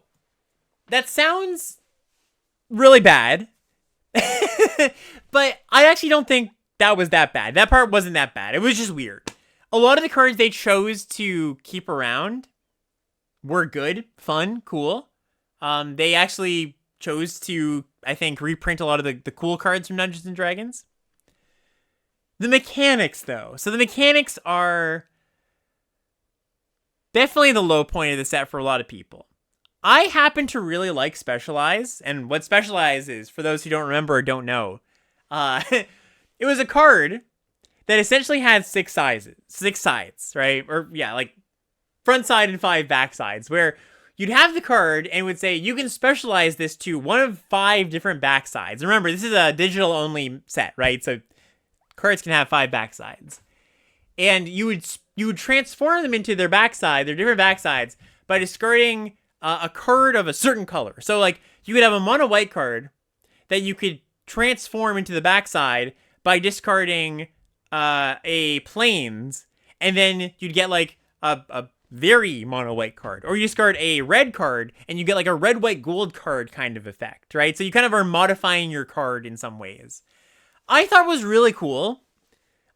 Speaker 1: that sounds really bad, but I actually don't think that was that bad. That part wasn't that bad. It was just weird. A lot of the cards they chose to keep around were good, fun, cool. They actually chose to, I think, reprint a lot of the cool cards from Dungeons and Dragons. The mechanics, though. So the mechanics are definitely the low point of the set for a lot of people. I happen to really like Specialize, and what Specialize is, for those who don't remember or don't know, it was a card that essentially had six sides, right? Or, yeah, like, front side and 5 back sides, where you'd have the card and it would say, you can specialize this to one of 5 different back sides. Remember, this is a digital-only set, right? So, cards can have 5 back sides. And you would transform them into their backside, their different backsides, by discarding a card of a certain color. So, like, you could have a mono white card that you could transform into the backside by discarding a plains, and then you'd get, like, a very mono white card. Or you discard a red card, and you get, like, a red, white, gold card kind of effect, right? So you kind of are modifying your card in some ways. I thought it was really cool.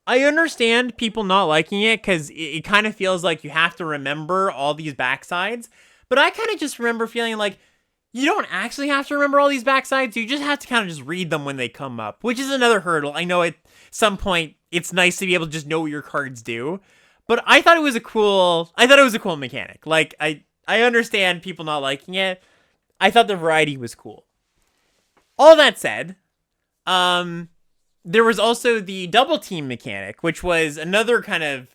Speaker 1: I understand people not liking it, because it kind of feels like you have to remember all these backsides. But I kind of just remember feeling like you don't actually have to remember all these backsides. You just have to kind of just read them when they come up, which is another hurdle. I know at some point it's nice to be able to just know what your cards do. But I thought it was a cool mechanic. Like, I understand people not liking it. I thought the variety was cool. All that said, there was also the double team mechanic, which was another kind of,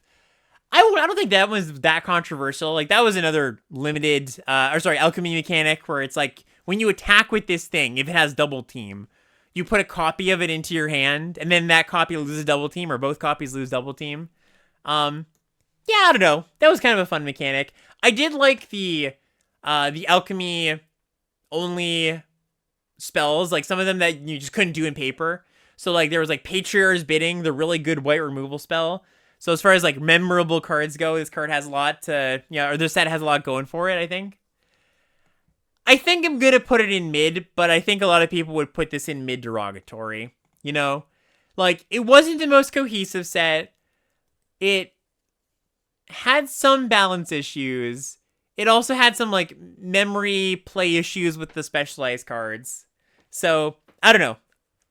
Speaker 1: I don't think that was that controversial. Like, that was another limited, alchemy mechanic where it's like, when you attack with this thing, if it has double team, you put a copy of it into your hand, and then that copy loses double team, or both copies lose double team. Yeah, I don't know. That was kind of a fun mechanic. I did like the alchemy only spells, like some of them that you just couldn't do in paper. So, like, there was, like, Patriarch's Bidding, the really good white removal spell. So, as far as, like, memorable cards go, this card has a lot or this set has a lot going for it, I think. I think I'm gonna put it in mid, but I think a lot of people would put this in mid derogatory, you know? Like, it wasn't the most cohesive set. It had some balance issues. It also had some, like, memory play issues with the specialized cards. So, I don't know.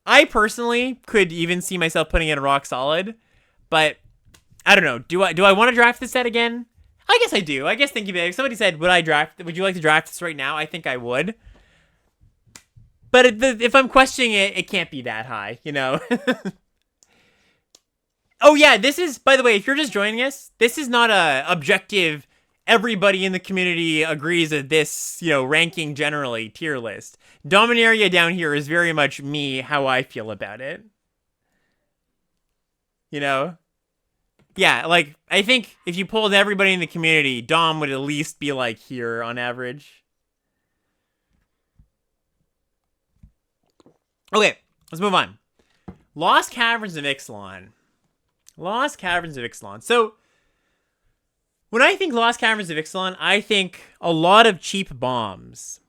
Speaker 1: I personally could even see myself putting it in rock solid, but I don't know. Do I want to draft this set again? I guess I do. I guess thinking about it, somebody said, would you like to draft this right now? I think I would. But if I'm questioning it, it can't be that high, you know? Oh yeah, this is, by the way, if you're just joining us, this is not a objective, everybody in the community agrees that this, ranking generally, tier list. Dominaria down here is very much me, how I feel about it. You know? Yeah, like, I think if you polled everybody in the community, Dom would at least be, like, here on average. Okay, let's move on. Lost Caverns of Ixalan. Lost Caverns of Ixalan. So, when I think Lost Caverns of Ixalan, I think a lot of cheap bombs.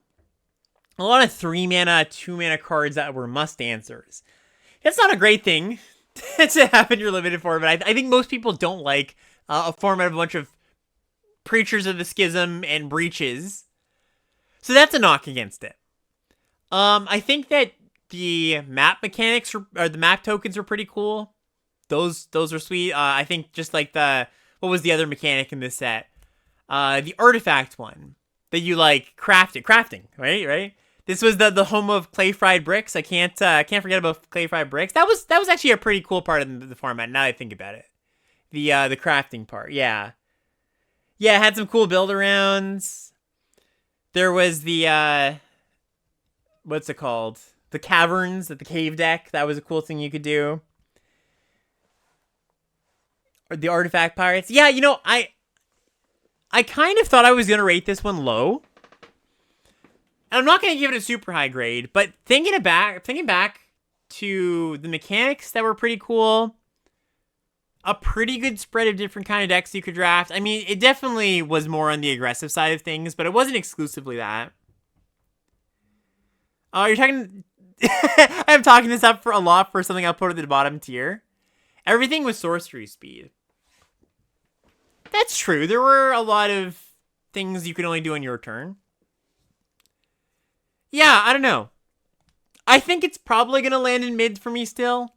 Speaker 1: A lot of 3-mana, 2-mana cards that were must-answers. That's not a great thing to have in your limited format. I think most people don't like a format of a bunch of Preachers of the Schism and Breaches. So that's a knock against it. I think that the map mechanics, or the map tokens are pretty cool. Those are sweet. I think just like what was the other mechanic in this set? The artifact one that you like crafting, right? This was the home of clay fried bricks. I can't forget about clay fried bricks. That was actually a pretty cool part of the format. Now that I think about it, the crafting part, yeah, it had some cool build arounds. There was the what's it called? The caverns at the cave deck. That was a cool thing you could do. The artifact pirates. Yeah, I kind of thought I was gonna rate this one low. And I'm not gonna give it a super high grade, but thinking back to the mechanics that were pretty cool, a pretty good spread of different kind of decks you could draft. I mean, it definitely was more on the aggressive side of things, but it wasn't exclusively that. Oh, you're talking. I'm talking this up for a lot for something I'll put at the bottom tier. everything was sorcery speed. That's true. There were a lot of things you could only do on your turn. Yeah, I don't know. I think it's probably going to land in mid for me still.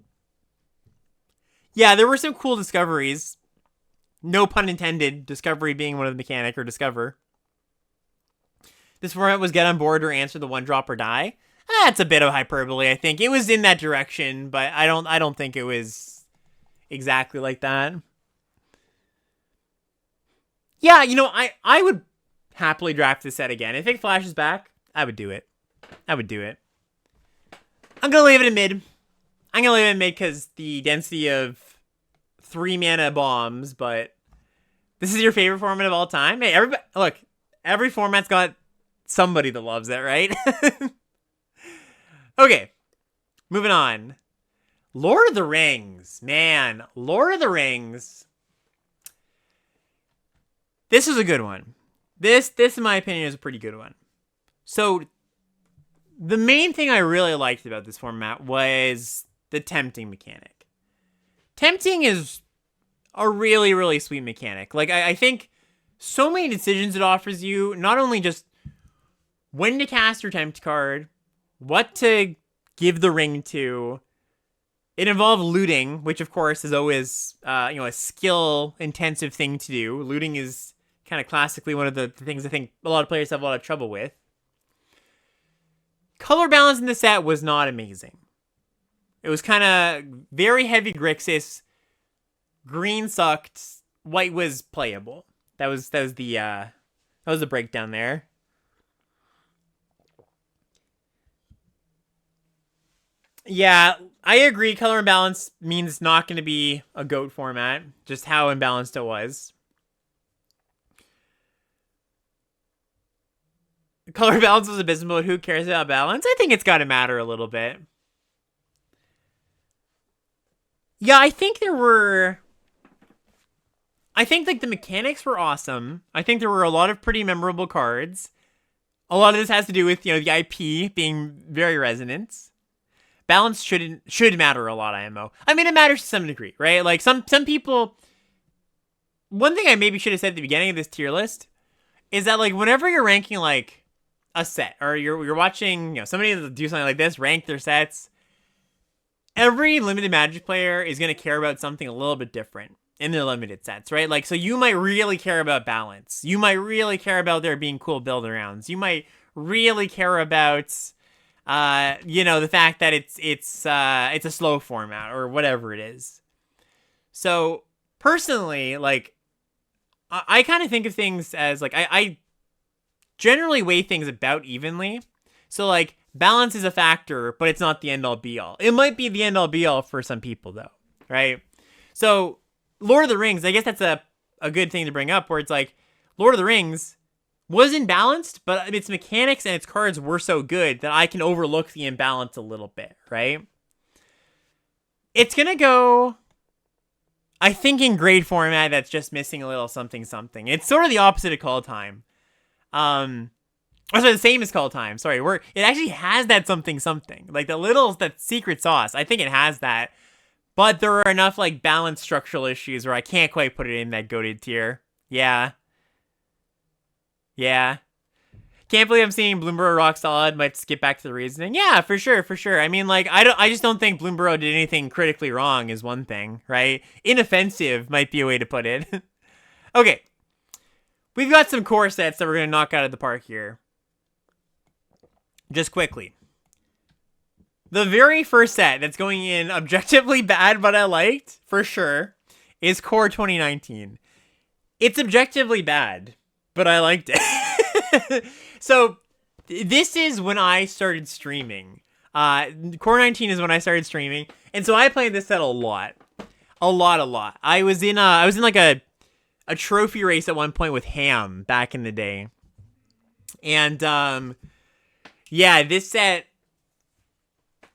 Speaker 1: Yeah, there were some cool discoveries. No pun intended, discovery being one of the mechanic, or discover. This format was get on board or answer the 1-drop or die. That's a bit of hyperbole, I think. It was in that direction, but I don't think it was exactly like that. Yeah, you know, I would happily draft this set again. If it flashes back, I would do it. I'm going to leave it in mid. I'm going to leave it in mid because the density of 3 mana bombs, but this is your favorite format of all time? Hey, everybody, look, every format's got somebody that loves it, right? Okay, moving on. Lord of the Rings. Man, Lord of the Rings. This is a good one. This, in my opinion, is a pretty good one. So, the main thing I really liked about this format was the tempting mechanic. Tempting is a really, really sweet mechanic. Like, I think so many decisions it offers you, not only just when to cast your tempt card, what to give the ring to. It involved looting, which of course is always, a skill-intensive thing to do. Looting is kind of classically one of the things I think a lot of players have a lot of trouble with. Color balance in the set was not amazing. It was kind of very heavy Grixis. Green sucked. White was playable. That was the breakdown there. Yeah, I agree. Color imbalance means not going to be a GOAT format. Just how imbalanced it was. Color balance was abysmal, but who cares about balance? I think it's got to matter a little bit. Yeah, I think like the mechanics were awesome. I think there were a lot of pretty memorable cards. A lot of this has to do with, the IP being very resonant. Balance should matter a lot, IMO. I mean, it matters to some degree, right? Like, some people... One thing I maybe should have said at the beginning of this tier list is that, like, whenever you're ranking, like, a set, or you're watching, somebody do something like this, rank their sets, every limited Magic player is going to care about something a little bit different in their limited sets, right? Like, so you might really care about balance. You might really care about there being cool build-arounds. You might really care about... the fact that it's a slow format or whatever it is. So personally, like, I kind of think of things as like, I generally weigh things about evenly. So like balance is a factor, but it's not the end all be all. It might be the end all be all for some people though. Right. So Lord of the Rings, I guess that's a good thing to bring up where it's like Lord of the Rings wasn't balanced, but its mechanics and its cards were so good that I can overlook the imbalance a little bit, right? It's going to go, I think, in grade format that's just missing a little something something. It's sort of the opposite of Kaldheim. The same as Kaldheim, sorry. It actually has that something something. Like that secret sauce. I think it has that. But there are enough like balance structural issues where I can't quite put it in that goated tier. Yeah. Can't believe I'm seeing Bloomburrow rock solid. Might skip back to the reasoning. Yeah, for sure. I mean, like, I just don't think Bloomburrow did anything critically wrong is one thing, right? Inoffensive might be a way to put it. Okay. We've got some core sets that we're going to knock out of the park here. Just quickly. The very first set that's going in objectively bad, but I liked, for sure, is Core 2019. It's objectively bad, but I liked it. So, this is when I started streaming. Core 19 is when I started streaming, and so I played this set a lot. A lot. I was in like a trophy race at one point with Ham back in the day. And, yeah, this set,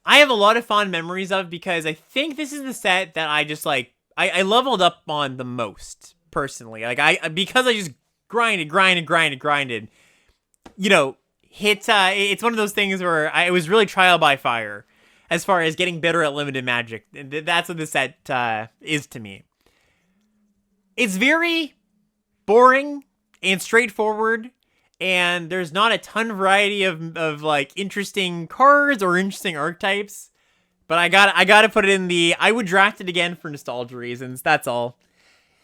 Speaker 1: I have a lot of fond memories of because I think this is the set that I just, like, I leveled up on the most, personally. Like, because I just grinded. You know, it's one of those things where it was really trial by fire. as far as getting better at limited magic. That's what this set is to me. It's very boring and straightforward, and there's not a ton of variety of like interesting cards or interesting archetypes. But I gotta put it in the I would draft it again for nostalgia reasons. That's all.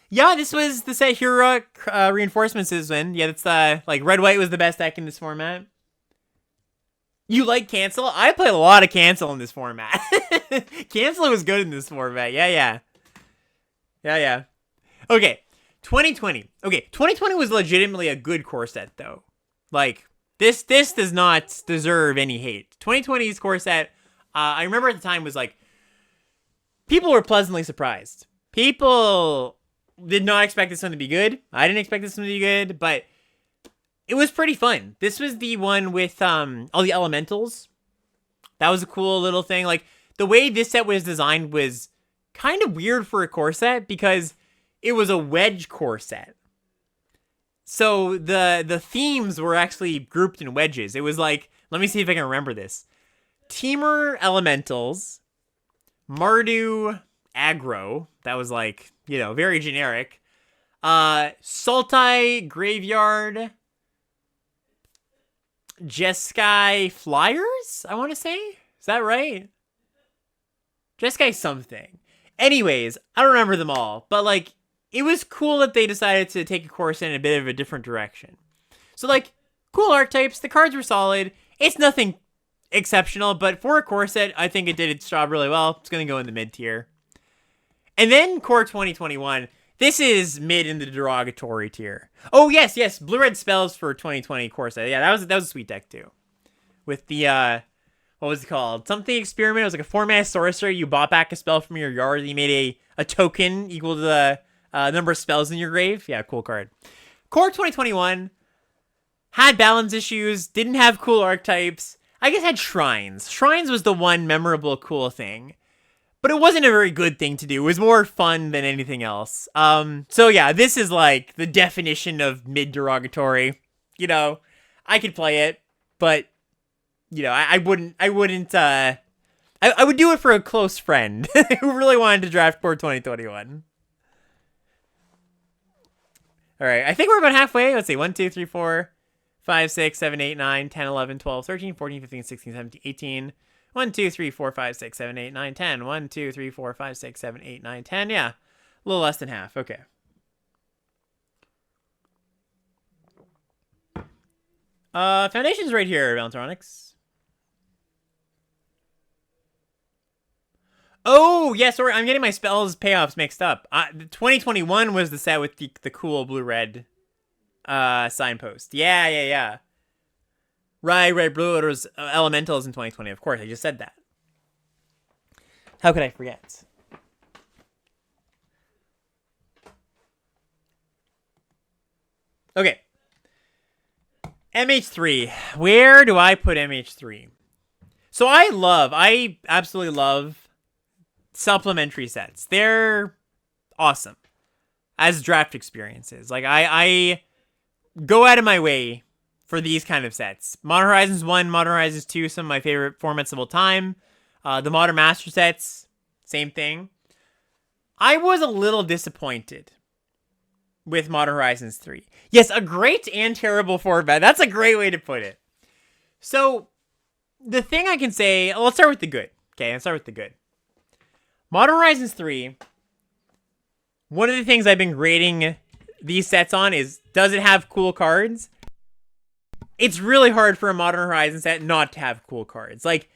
Speaker 1: Yeah, this was the set Heroic Reinforcements is in. Yeah, that's like red white was the best deck in this format. You like Cancel? I played a lot of Cancel in this format. Cancel was good in this format. Yeah. Okay, 2020. Okay, 2020 was legitimately a good core set though. Like this does not deserve any hate. 2020's core set, I remember at the time was like people were pleasantly surprised. People did not expect this one to be good. I didn't expect this one to be good, but it was pretty fun. This was the one with all the elementals. That was a cool little thing. Like the way this set was designed was kind of weird for a core set because it was a wedge core set. So the themes were actually grouped in wedges. It was like, let me see if I can remember this. Temur elementals, Mardu aggro. That was like, you know, very generic. Sultai graveyard. Jeskai flyers, I want to say. Is that right? Jeskai something. Anyways, I don't remember them all. But, like, it was cool that they decided to take a course in a bit of a different direction. So, like, cool archetypes. The cards were solid. It's nothing exceptional. But for a core set, I think it did its job really well. It's going to go in the mid-tier. And then Core 2021. This is mid in the derogatory tier. Oh, yes. Blue-red spells for 2020 core set. Yeah, that was a sweet deck, too. With the, what was it called? Something experiment. It was like a 4-mana sorcerer. You bought back a spell from your yard. You made a token equal to the number of spells in your grave. Yeah, cool card. Core 2021 had balance issues. Didn't have cool archetypes. I guess had shrines. Shrines was the one memorable cool thing. But it wasn't a very good thing to do. It was more fun than anything else. So yeah, this is like the definition of mid-derogatory. You know, I could play it, but, you know, I wouldn't, I would do it for a close friend who really wanted to draft Core 2021. All right, I think we're about halfway. Let's see, 1, 2, 3, 4, 5, 6, 7, 8, 9, 10, 11, 12, 13, 14, 15, 16, 17, 18... 1, 2, 3, 4, 5, 6, 7, 8, 9, 10. 1, 2, 3, 4, 5, 6, 7, 8, 9, 10. Yeah. A little less than half. Okay. Foundation's right here, Valentronics. Oh, yeah, sorry. I'm getting my spells payoffs mixed up. 2021 was the set with the cool blue-red signpost. Yeah. Right, blue was elementals in 2020. Of course, I just said that. How could I forget? Okay. MH3. Where do I put MH3? So I absolutely love supplementary sets. They're awesome as draft experiences. Like, I go out of my way for these kind of sets. Modern Horizons 1, Modern Horizons 2, some of my favorite formats of all time. The Modern Master sets, same thing. I was a little disappointed with Modern Horizons 3. Yes, a great and terrible format. That's a great way to put it. So, the thing I can say, let's start with the good. Okay, let's start with the good. Modern Horizons 3, one of the things I've been grading these sets on is, does it have cool cards? It's really hard for a Modern Horizons set not to have cool cards. Like,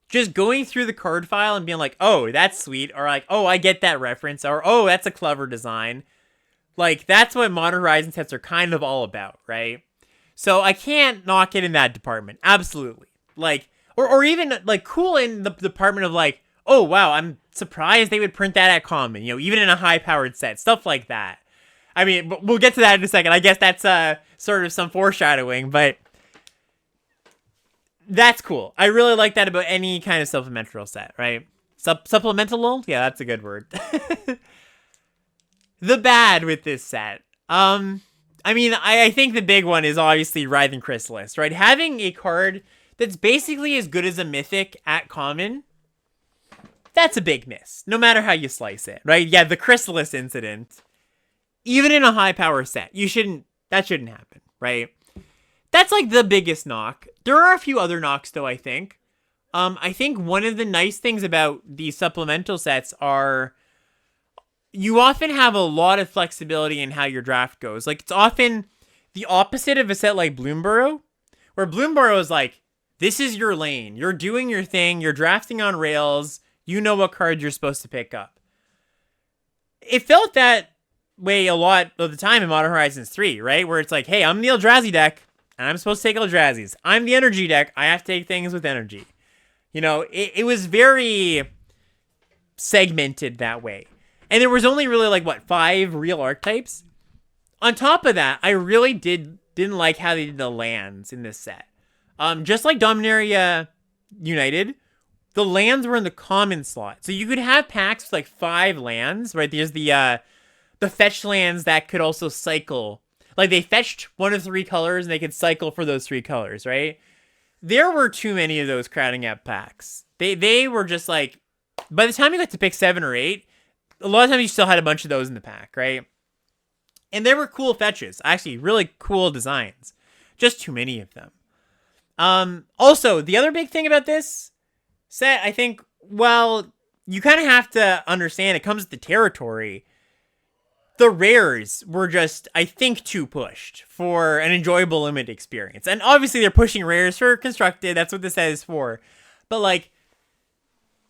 Speaker 1: just going through the card file and being like, oh, that's sweet. Or like, oh, I get that reference. Or, oh, that's a clever design. Like, that's what Modern Horizons sets are kind of all about, right? So I can't knock it in that department. Absolutely. Like, or even, like, cool in the department of, like, oh, wow, I'm surprised they would print that at common. You know, even in a high-powered set. Stuff like that. I mean, we'll get to that in a second. I guess that's sort of some foreshadowing, but that's cool. I really like that about any kind of supplemental set, right? Supplemental? Yeah, that's a good word. The bad with this set. I mean, I think the big one is obviously Writhing Chrysalis, right? Having a card that's basically as good as a Mythic at common that's a big miss, no matter how you slice it, right? Yeah, the Chrysalis incident, even in a high power set, that shouldn't happen, right? That's like the biggest knock. There are a few other knocks though, I think. I think one of the nice things about these supplemental sets are you often have a lot of flexibility in how your draft goes. Like, it's often the opposite of a set like Bloomburrow, where Bloomburrow is like, this is your lane. You're doing your thing. You're drafting on rails. You know what cards you're supposed to pick up. It felt that way a lot of the time in Modern Horizons 3, right? Where it's like, hey, I'm the Eldrazi deck, and I'm supposed to take Eldrazi's. I'm the energy deck. I have to take things with energy. You know, it was very segmented that way. And there was only really, like, what, 5 real archetypes? On top of that, I really didn't like how they did the lands in this set. Just like Dominaria United, the lands were in the common slot. So you could have packs with, like, 5 lands, right? There's the fetch lands that could also cycle. Like, they fetched 1 of 3 colors, and they could cycle for those 3 colors, right? There were too many of those crowding out packs. They were just like, by the time you got to pick 7 or 8, a lot of times you still had a bunch of those in the pack, right? And they were cool fetches. Actually, really cool designs. Just too many of them. Also, the other big thing about this set, I think, well, you kind of have to understand it comes with the territory. The rares were just, I think, too pushed for an enjoyable limited experience. And obviously they're pushing rares for constructed. That's what this set is for. But, like,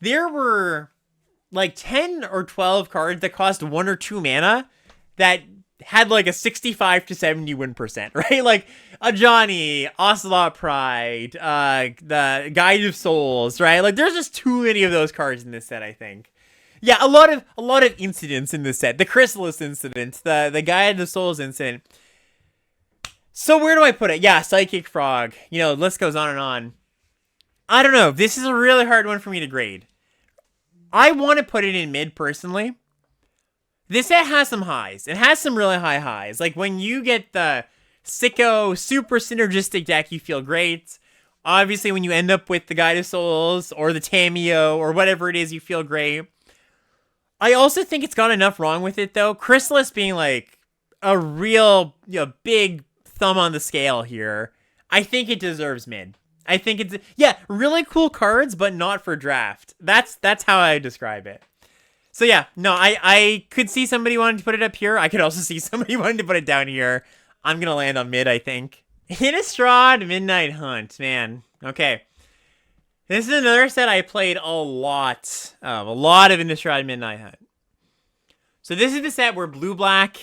Speaker 1: there were, like, 10 or 12 cards that cost 1 or 2 mana that had, like, a 65 to 70 win percent, right? Like, a Johnny, Ocelot Pride, the Guide of Souls, right? Like, there's just too many of those cards in this set, I think. Yeah, a lot of incidents in this set. The Chrysalis incident, the Guide of Souls incident. So where do I put it? Yeah, Psychic Frog. You know, the list goes on and on. I don't know. This is a really hard one for me to grade. I want to put it in mid, personally. This set has some highs. It has some really high highs. Like, when you get the sicko, super synergistic deck, you feel great. Obviously, when you end up with the Guide of Souls, or the Tamiyo, or whatever it is, you feel great. I also think it's got enough wrong with it, though. Chrysalis being, like, a real, you know, big thumb on the scale here. I think it deserves mid. I think it's, yeah, really cool cards, but not for draft. That's how I describe it. So yeah, no, I could see somebody wanting to put it up here. I could also see somebody wanting to put it down here. I'm going to land on mid, I think. Innistrad Midnight Hunt, man. Okay. This is another set I played a lot of Innistrad Midnight Hunt. So this is the set where blue-black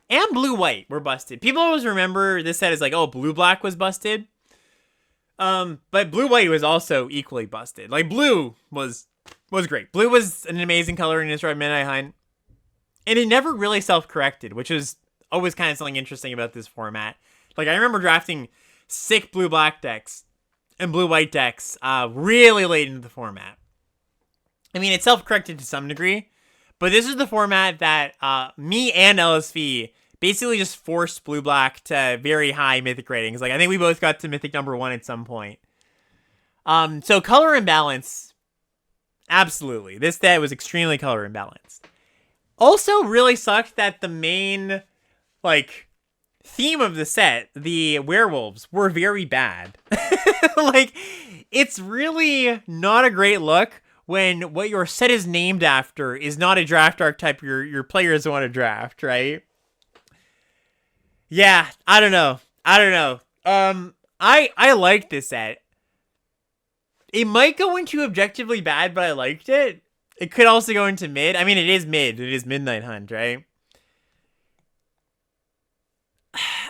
Speaker 1: and blue-white were busted. People always remember this set as like, oh, blue-black was busted. But blue-white was also equally busted. Like, blue was great. Blue was an amazing color in Innistrad Midnight Hunt. And it never really self-corrected, which is always kind of something interesting about this format. Like, I remember drafting sick blue-black decks and blue-white decks really late into the format. I mean, it self-corrected to some degree, but this is the format that me and LSV basically just forced blue-black to very high mythic ratings. Like, I think we both got to mythic number 1 at some point. So color imbalance, absolutely. This set was extremely color imbalanced. Also really sucked that the main, like, theme of the set, the werewolves, were very bad. Like, it's really not a great look when what your set is named after is not a draft archetype your players want to draft, right? Yeah, I don't know. I liked this set. It might go into objectively bad, but I liked it. It could also go into mid. I mean, it is mid. It is Midnight Hunt, right?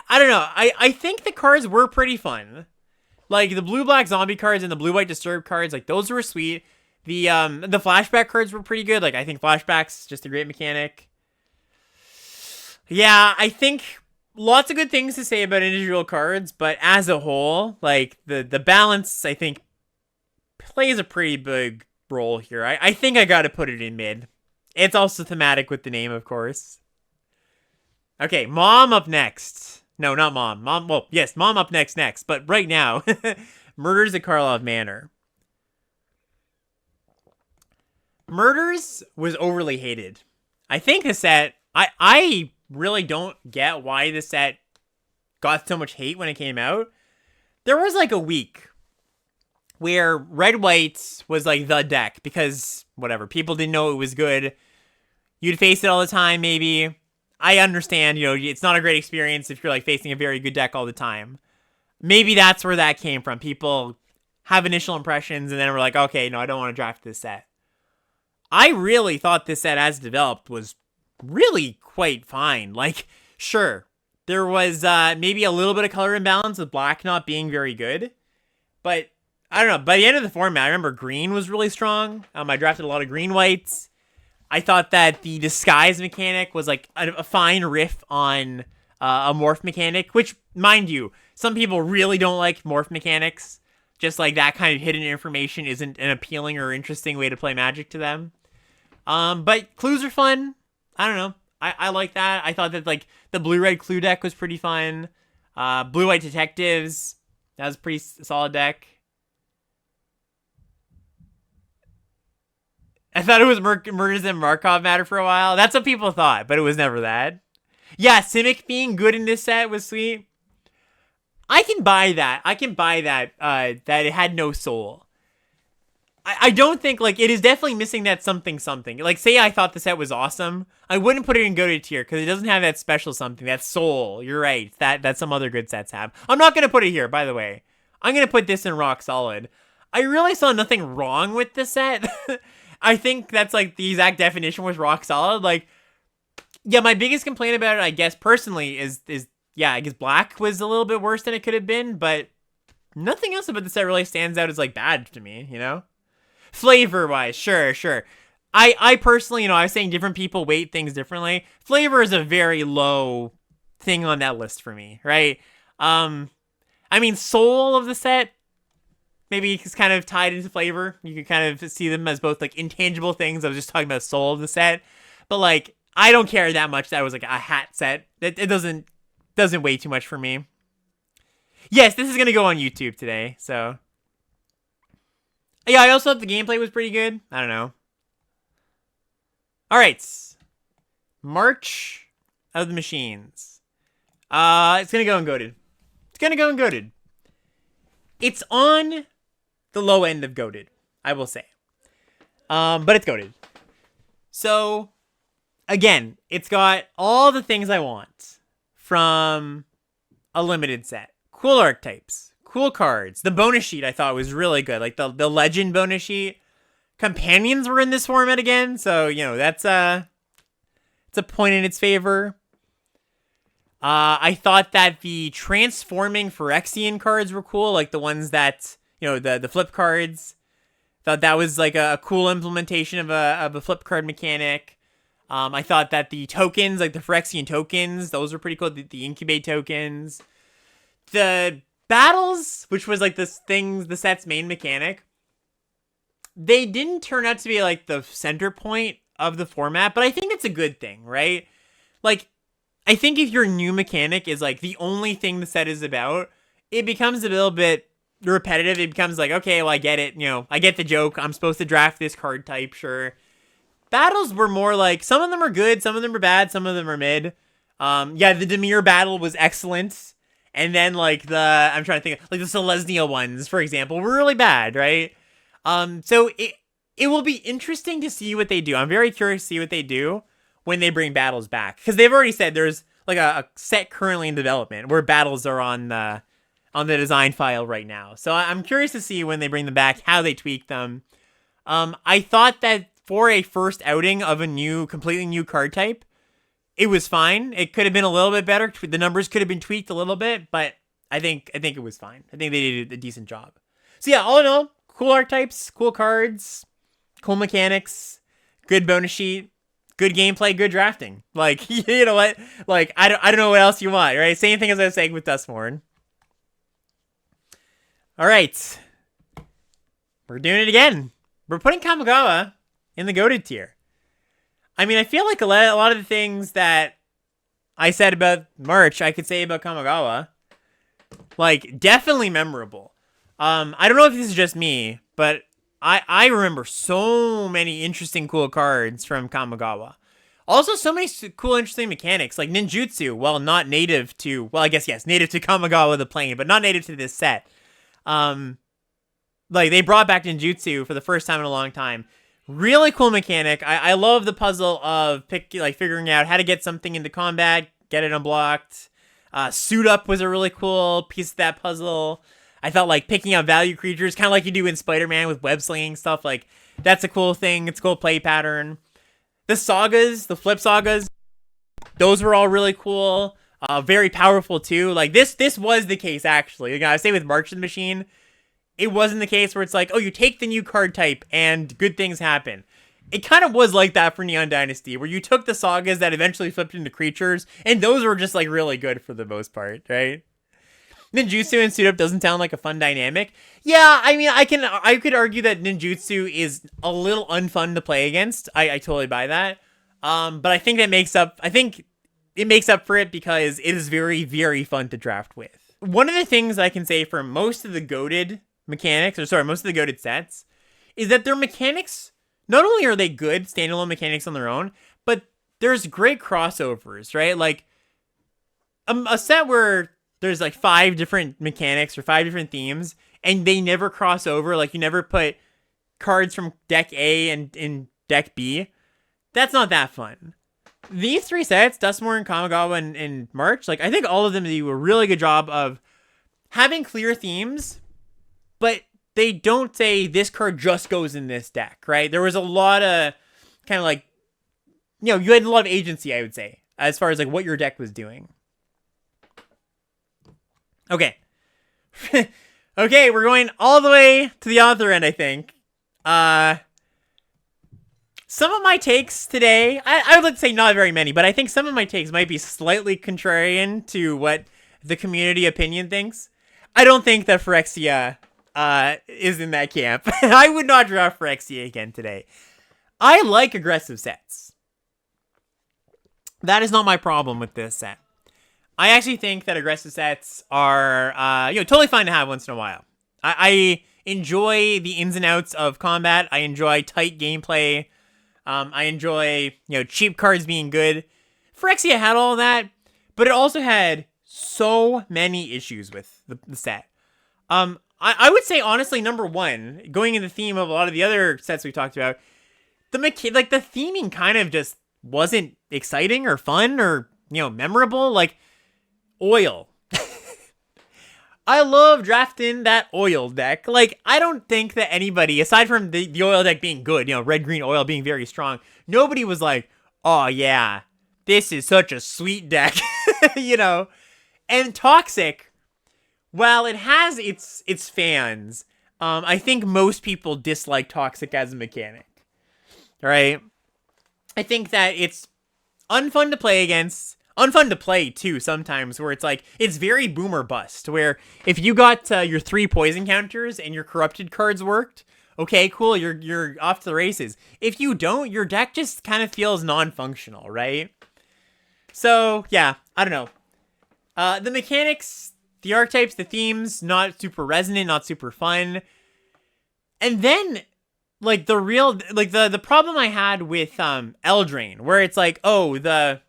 Speaker 1: I don't know. I think the cards were pretty fun. Like, the blue-black zombie cards and the blue-white disturb cards, like, those were sweet. The flashback cards were pretty good. Like, I think flashback's just a great mechanic. Yeah, I think lots of good things to say about individual cards, but as a whole, like, the balance, I think, plays a pretty big role here. I think I gotta put it in mid. It's also thematic with the name, of course. Okay, Mom up next. No, not Mom. Well, yes, Mom up next, but right now, Murders at Karlov Manor. Murders was overly hated. I think the set, I really don't get why the set got so much hate when it came out. There was like a week where Red White was like the deck because whatever, people didn't know it was good. You'd face it all the time, maybe. I understand, it's not a great experience if you're like facing a very good deck all the time. Maybe that's where that came from. People have initial impressions and then we're like, okay, no, I don't want to draft this set. I really thought this set as developed was really quite fine. Like, sure, there was maybe a little bit of color imbalance with black not being very good. But, I don't know, by the end of the format, I remember green was really strong. I drafted a lot of green whites. I thought that the disguise mechanic was like a fine riff on a morph mechanic, which, mind you, some people really don't like morph mechanics. Just like that kind of hidden information isn't an appealing or interesting way to play Magic to them. But clues are fun. I don't know. I like that. I thought that like the blue-red clue deck was pretty fun. Blue-white detectives, that was a pretty solid deck. I thought it was Murders and Markov Matter for a while. That's what people thought, but it was never that. Yeah, Simic being good in this set was sweet. I can buy that. That it had no soul. I don't think, like, it is definitely missing that something. Like, say I thought the set was awesome, I wouldn't put it in goated tier, because it doesn't have that special something, that soul. You're right, that some other good sets have. I'm not going to put it here, by the way. I'm going to put this in rock solid. I really saw nothing wrong with this set. I think that's, like, the exact definition was rock solid. Like, yeah, my biggest complaint about it, I guess, personally, is yeah, I guess black was a little bit worse than it could have been, but nothing else about the set really stands out as, like, bad to me, Flavor-wise, sure. I personally, I was saying different people weight things differently. Flavor is a very low thing on that list for me, right? I mean, soul of the set, maybe it's kind of tied into flavor. You can kind of see them as both, like, intangible things. I was just talking about soul of the set. But, like, I don't care that much that it was, like, a hat set. It doesn't weigh too much for me. Yes, this is going to go on YouTube today, so. Yeah, I also thought the gameplay was pretty good. I don't know. All right. March of the Machines. It's going to go ungoated. It's on the low end of goated, I will say. But it's goated. So, again, it's got all the things I want from a limited set. Cool archetypes. Cool cards. The bonus sheet I thought was really good. Like the legend bonus sheet. Companions were in this format again. So, that's it's a point in its favor. I thought that the transforming Phyrexian cards were cool. Like the ones that, the flip cards. Thought that was like a cool implementation of a flip card mechanic. I thought that the tokens, like the Phyrexian tokens, those were pretty cool. The incubate tokens. The battles, which was like the set's main mechanic, they didn't turn out to be like the center point of the format, but I think it's a good thing, right? Like, I think if your new mechanic is like the only thing the set is about, it becomes a little bit repetitive. It becomes like, okay, well, I get it. I get the joke. I'm supposed to draft this card type, sure. Battles were more like, some of them are good, some of them are bad, some of them are mid. Yeah, the Dimir battle was excellent. And then, like, I'm trying to think, like, the Selesnya ones, for example, were really bad, right? So it will be interesting to see what they do. I'm very curious to see what they do when they bring battles back. Because they've already said there's, like, a set currently in development where battles are on the design file right now. So I'm curious to see when they bring them back, how they tweak them. I thought that for a first outing of a completely new card type, it was fine. It could have been a little bit better. The numbers could have been tweaked a little bit, but I think it was fine. I think they did a decent job. So yeah, all in all, cool archetypes, cool cards, cool mechanics, good bonus sheet, good gameplay, good drafting. Like, you know what? Like, I don't know what else you want, right? Same thing as I was saying with Duskmourn. All right. We're doing it again. We're putting Kamigawa in the goated tier. I mean, I feel like a lot of the things that I said about March, I could say about Kamigawa. Like, definitely memorable. I don't know if this is just me, but I remember so many interesting, cool cards from Kamigawa. Also, so many cool, interesting mechanics, like ninjutsu, well, not native to, well, I guess, yes, native to Kamigawa the Plane, but not native to this set. Like, they brought back ninjutsu for the first time in a long time. Really cool mechanic. I love the puzzle of figuring out how to get something into combat, get it unblocked. Suit Up was a really cool piece of that puzzle. I felt like picking out value creatures, kind of like you do in Spider-Man with web slinging stuff. Like, that's a cool thing. It's a cool play pattern. The sagas, the flip sagas, those were all really cool. Very powerful too. Like, this was the case, actually. You know, I say with March of the Machine, it wasn't the case where it's like, oh, you take the new card type and good things happen. It kind of was like that for Neon Dynasty, where you took the sagas that eventually flipped into creatures, and those were just, like, really good for the most part, right? Ninjutsu and Suit Up doesn't sound like a fun dynamic. Yeah, I mean, I could argue that Ninjutsu is a little unfun to play against. I totally buy that. But I think it makes up for it because it is very, very fun to draft with. One of the things I can say for most of the goated mechanics, most of the goated sets, is that their mechanics, not only are they good standalone mechanics on their own, but there's great crossovers, right? Like, a set where there's like 5 different mechanics or 5 different themes, and they never cross over. Like, you never put cards from deck A and in deck B. That's not that fun. These 3 sets, Duskmourn, Kamigawa, and March, like, I think all of them do a really good job of having clear themes, but they don't say this card just goes in this deck, right? There was a lot of kind of like, you know, you had a lot of agency, I would say, as far as like what your deck was doing. Okay. Okay, we're going all the way to the other end, I think. Some of my takes today, I would say not very many, but I think some of my takes might be slightly contrarian to what the community opinion thinks. I don't think that Phyrexia is in that camp. I would not draft Phyrexia again today. I like aggressive sets. That is not my problem with this set. I actually think that aggressive sets are, totally fine to have once in a while. I enjoy the ins and outs of combat. I enjoy tight gameplay. I enjoy, cheap cards being good. Phyrexia had all that, but it also had so many issues with the set. I would say, honestly, number one, going in the theme of a lot of the other sets we talked about, the theming kind of just wasn't exciting or fun or, memorable. Like, oil. I love drafting that oil deck. Like, I don't think that anybody, aside from the oil deck being good, red-green oil being very strong, nobody was like, oh yeah, this is such a sweet deck, And Toxic, while it has its fans, I think most people dislike Toxic as a mechanic, right? I think that it's unfun to play against, unfun to play too sometimes, where it's like, it's very boom or bust, where if you got your 3 poison counters and your corrupted cards worked, okay, cool, you're off to the races. If you don't, your deck just kind of feels non-functional, right? So, yeah, I don't know. The mechanics, the archetypes, the themes, not super resonant, not super fun. And then, like, the problem I had with Eldraine, where it's like, oh, the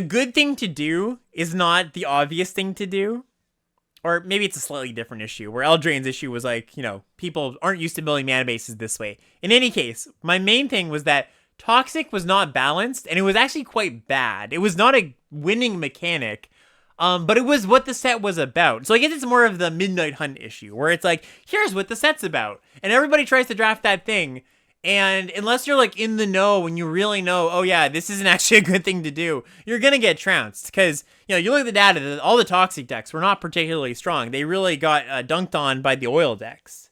Speaker 1: good thing to do is not the obvious thing to do. Or maybe it's a slightly different issue, where Eldraine's issue was like, people aren't used to building mana bases this way. In any case, my main thing was that Toxic was not balanced, and it was actually quite bad. It was not a winning mechanic, but it was what the set was about. So I guess it's more of the Midnight Hunt issue, where it's like, here's what the set's about. And everybody tries to draft that thing. And unless you're like in the know and you really know, oh yeah, this isn't actually a good thing to do, you're going to get trounced. Because, you look at the data, all the Toxic decks were not particularly strong. They really got dunked on by the oil decks.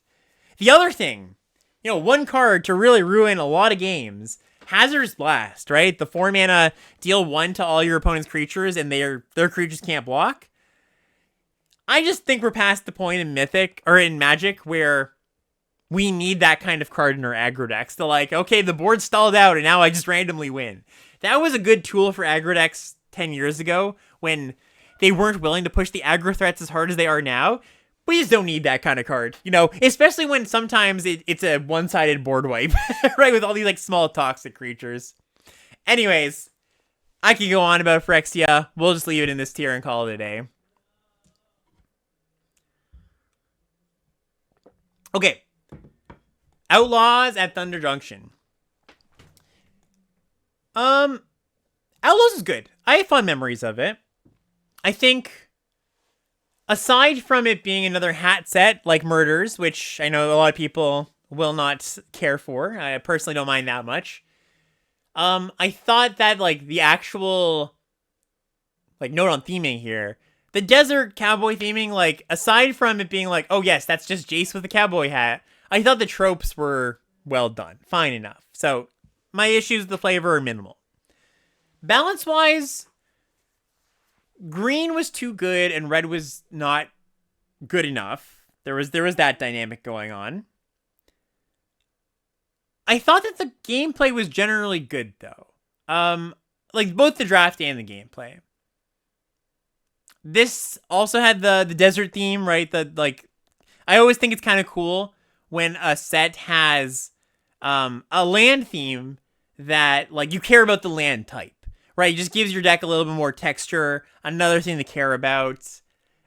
Speaker 1: The other thing, one card to really ruin a lot of games, Hazard's Blast, right? The 4 mana deal 1 to all your opponent's creatures and their creatures can't block. I just think we're past the point in Mythic, or in Magic, where we need that kind of card in our aggro decks to like, okay, the board stalled out and now I just randomly win. That was a good tool for aggro decks 10 years ago when they weren't willing to push the aggro threats as hard as they are now. We just don't need that kind of card, you know, especially when sometimes it's a one-sided board wipe, right, with all these, like, small toxic creatures. Anyways, I could go on about Phyrexia. We'll just leave it in this tier and call it a day. Okay. Outlaws at Thunder Junction. Outlaws is good. I have fond memories of it. I think, aside from it being another hat set like Murders, which I know a lot of people will not care for, I personally don't mind that much. I thought that, like, the actual, like, note on theming here, the desert cowboy theming, like, aside from it being like, oh yes, that's just Jace with a cowboy hat, I thought the tropes were well done, fine enough. So my issues with the flavor are minimal. Balance-wise, green was too good and red was not good enough. There was that dynamic going on. I thought that the gameplay was generally good, though. Like, both the draft and the gameplay. This also had the desert theme, right? I always think it's kind of cool when a set has a land theme that, like, you care about the land type, right? It just gives your deck a little bit more texture, another thing to care about.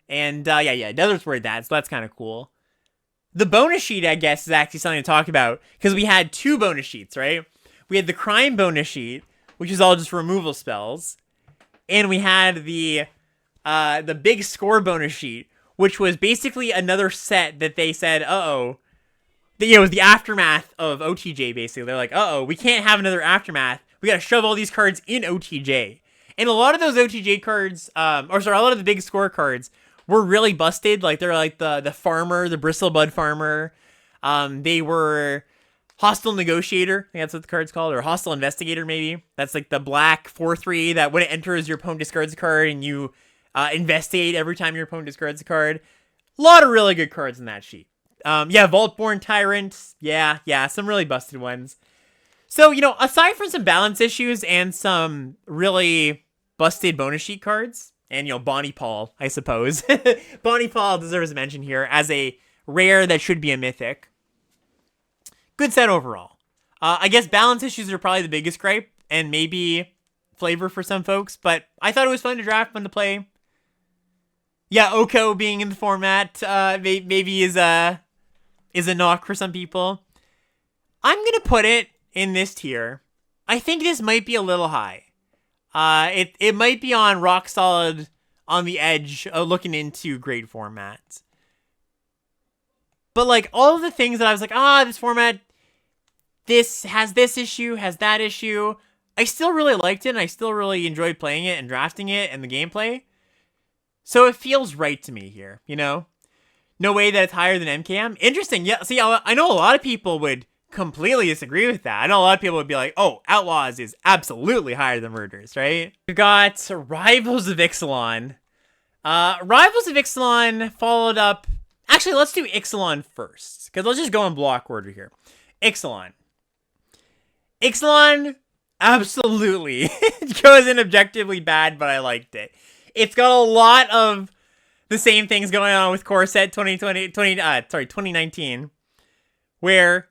Speaker 1: And, yeah, desert's where so that's kind of cool. The bonus sheet, I guess, is actually something to talk about, because we had 2 bonus sheets, right? We had the crime bonus sheet, which is all just removal spells, and we had the big score bonus sheet, which was basically another set that they said, it was the aftermath of OTJ, basically. They're like, we can't have another aftermath. We gotta shove all these cards in OTJ. And a lot of those OTJ cards, a lot of the big score cards were really busted. Like, they're like the farmer, the Bristlebud farmer. They were Hostile Negotiator. I think that's what the card's called. Or Hostile Investigator, maybe. That's like the black 4/3 that when it enters, your opponent discards a card and you investigate every time your opponent discards a card. A lot of really good cards in that sheet. Vaultborn Tyrant. Yeah, some really busted ones. So, you know, aside from some balance issues and some really busted bonus sheet cards, and, you know, Bonnie Paul, I suppose. Bonnie Paul deserves a mention here as a rare that should be a mythic. Good set overall. I guess balance issues are probably the biggest gripe, and maybe flavor for some folks, but I thought it was fun to draft, fun to play. Yeah, Oko being in the format maybe is a knock for some people. I'm going to put it in this tier. I think this might be a little high. It might be on rock solid on the edge of looking into great formats. But, like, all of the things that I was like, this format, this has this issue, has that issue, I still really liked it, and I still really enjoyed playing it and drafting it and the gameplay. So it feels right to me here, you know? No way that it's higher than MKM. Interesting. Yeah, see, I know a lot of people would completely disagree with that. I know a lot of people would be like, Outlaws is absolutely higher than Murders, right? We've got Rivals of Ixalan. Rivals of Ixalan followed up... Actually, let's do Ixalan first, because let's just go in block order here. Ixalan, absolutely goes in objectively bad, but I liked it. It's got a lot of the same things going on with Core Set 2019, where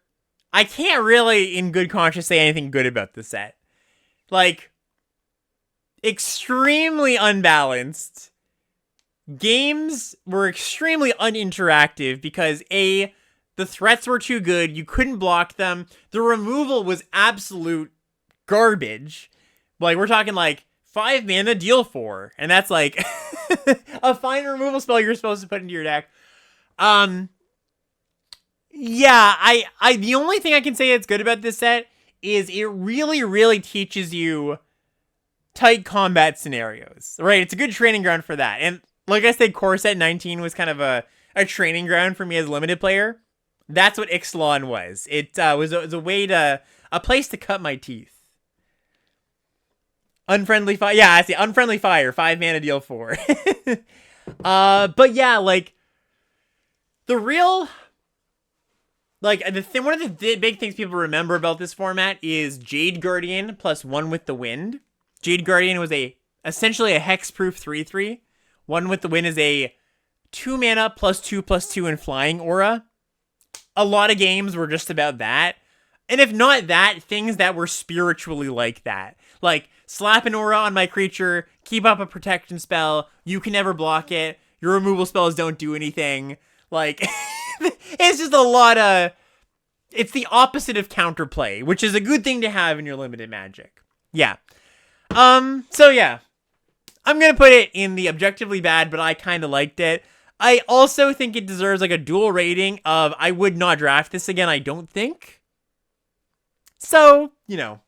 Speaker 1: I can't really, in good conscience, say anything good about the set. Like, extremely unbalanced. Games were extremely uninteractive because, A, the threats were too good, you couldn't block them, the removal was absolute garbage. Like, we're talking, like, 5 mana, deal 4, and that's, like, a fine removal spell you're supposed to put into your deck. Yeah, the only thing I can say that's good about this set is it really, really teaches you tight combat scenarios, right? It's a good training ground for that. And like I said, Core Set 19 was kind of a training ground for me as a limited player. That's what Ixalan was. It was a way a place to cut my teeth. Unfriendly fire. Yeah, I see. Unfriendly fire. 5 mana, deal 4. But yeah, like, the real... Like, one of the big things people remember about this format is Jade Guardian plus 1 with the Wind. Jade Guardian was essentially a hexproof 3/3. 1 with the Wind is a 2 mana +2/+2 and flying aura. A lot of games were just about that. And if not that, things that were spiritually like that. Like, slap an aura on my creature, keep up a protection spell, you can never block it, your removal spells don't do anything. Like, it's just a lot of... It's the opposite of counterplay, which is a good thing to have in your limited Magic. Yeah. So yeah. I'm gonna put it in the objectively bad, but I kind of liked it. I also think it deserves like a dual rating of I would not draft this again, I don't think. So, you know.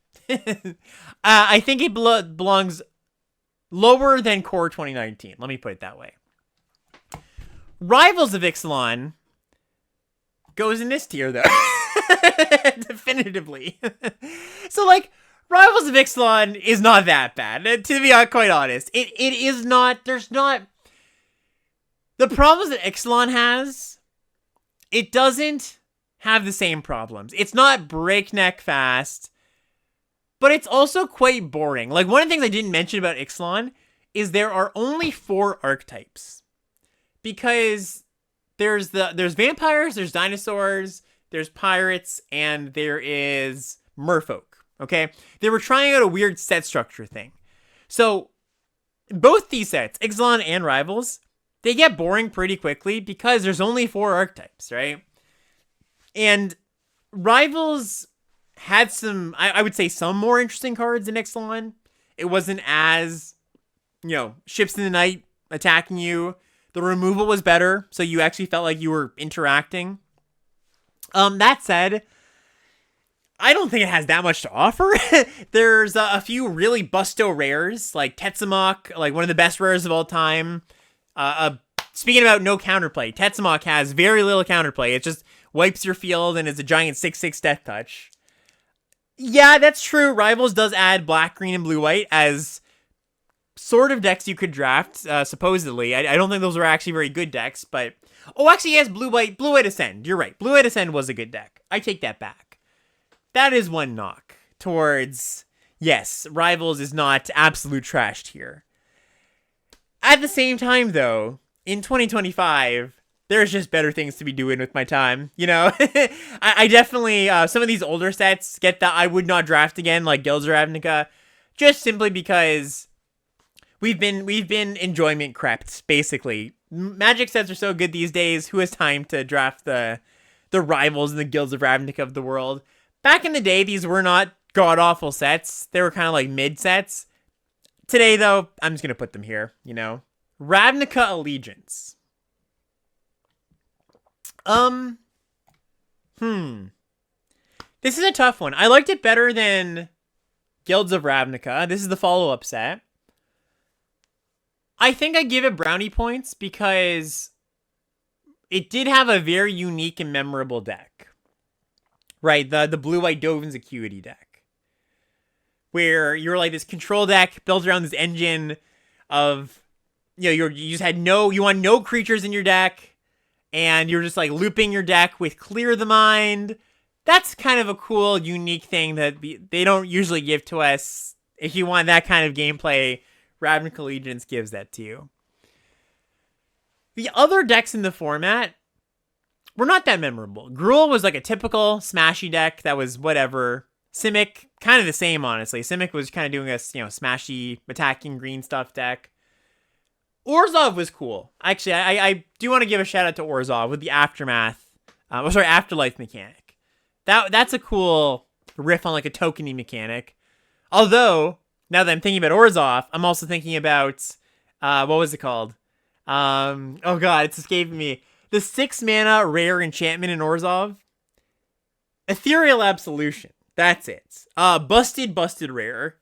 Speaker 1: I think it belongs lower than Core 2019. Let me put it that way. Rivals of Ixalan goes in this tier, though. Definitively. So, like, Rivals of Ixalan is not that bad, to be quite honest. It is not, there's not... The problems that Ixalan has, it doesn't have the same problems. It's not breakneck fast, but it's also quite boring. Like, one of the things I didn't mention about Ixalan is there are only 4 archetypes. Because there's vampires, there's dinosaurs, there's pirates, and there is merfolk, okay? They were trying out a weird set structure thing. So, both these sets, Ixalan and Rivals, they get boring pretty quickly because there's only 4 archetypes, right? And Rivals had some, I would say, some more interesting cards than Ixalan. It wasn't as, you know, ships in the night attacking you. The removal was better, so you actually felt like you were interacting. That said, I don't think it has that much to offer. There's a few really busto rares, like Tetsamok, like one of the best rares of all time. Speaking about no counterplay, Tetsamok has very little counterplay. It just wipes your field and is a giant 6/6 death touch. Yeah, that's true. Rivals does add black, green, and blue-white as sort of decks you could draft, supposedly. I don't think those were actually very good decks, but... Oh, actually, yes, Blue-White Ascend. You're right. Blue-White Ascend was a good deck. I take that back. That is one knock towards... Yes, Rivals is not absolute trash here. At the same time, though, in 2025, there's just better things to be doing with my time, you know? I definitely... some of these older sets get that I would not draft again, like Guilds of Ravnica, just simply because... We've been enjoyment crept, basically. Magic sets are so good these days, who has time to draft the Rivals and the Guilds of Ravnica of the world? Back in the day, these were not god-awful sets. They were kind of like mid-sets. Today, though, I'm just going to put them here, you know? Ravnica Allegiance. This is a tough one. I liked it better than Guilds of Ravnica. This is the follow-up set. I think I give it brownie points because it did have a very unique and memorable deck. Right, the blue-white Dovin's Acuity deck. Where you're like this control deck built around this engine of, you know, you just had you want no creatures in your deck, and you're just like looping your deck with Clear the Mind. That's kind of a cool, unique thing that they don't usually give to us. If you want that kind of gameplay, Ravnica Allegiance gives that to you. The other decks in the format were not that memorable. Gruul was like a typical smashy deck that was whatever. Simic, kind of the same, honestly. Simic was kind of doing a, you know, smashy, attacking green stuff deck. Orzhov was cool. Actually, I do want to give a shout out to Orzhov with the Afterlife mechanic. That's a cool riff on like a tokeny mechanic. Although, now that I'm thinking about Orzhov, I'm also thinking about, what was it called? Oh god, it's escaping me. The 6 mana rare enchantment in Orzhov. Ethereal Absolution. That's it. Busted rare.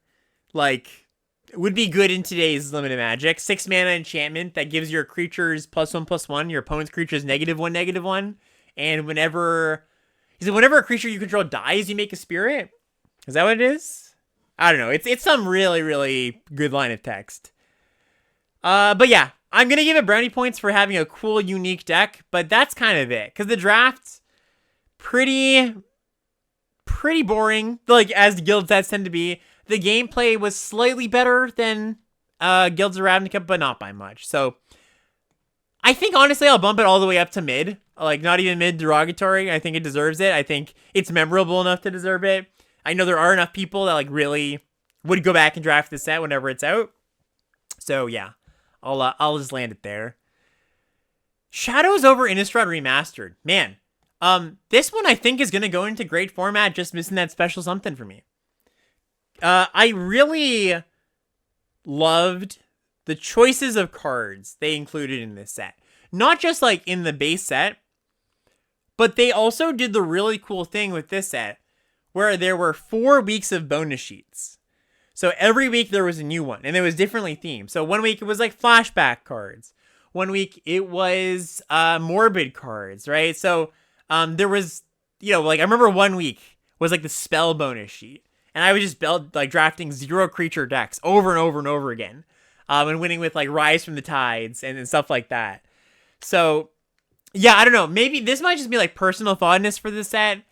Speaker 1: Like, would be good in today's limited Magic. 6 mana enchantment that gives your creatures +1/+1, your opponent's creatures -1/-1. And whenever a creature you control dies, you make a spirit? Is that what it is? I don't know. It's some really, really good line of text. But yeah, I'm going to give it brownie points for having a cool, unique deck, but that's kind of it. Because the draft's pretty boring, like, as the guild sets tend to be. The gameplay was slightly better than Guilds of Ravnica, but not by much. So, I think, honestly, I'll bump it all the way up to mid. Like, not even mid derogatory. I think it deserves it. I think it's memorable enough to deserve it. I know there are enough people that, like, really would go back and draft the set whenever it's out. So, yeah. I'll just land it there. Shadows over Innistrad Remastered. Man. This one I think is going to go into great format, just missing that special something for me. I really loved the choices of cards they included in this set. Not just like in the base set, but they also did the really cool thing with this set where there were 4 weeks of bonus sheets. So every week there was a new one and it was differently themed. So one week it was like flashback cards. One week it was morbid cards, right? So there was, like I remember one week was like the spell bonus sheet. And I was just drafting 0 creature decks over and over and over again. And winning with like Rise from the Tides and stuff like that. So, yeah, I don't know. Maybe this might just be like personal fondness for this set.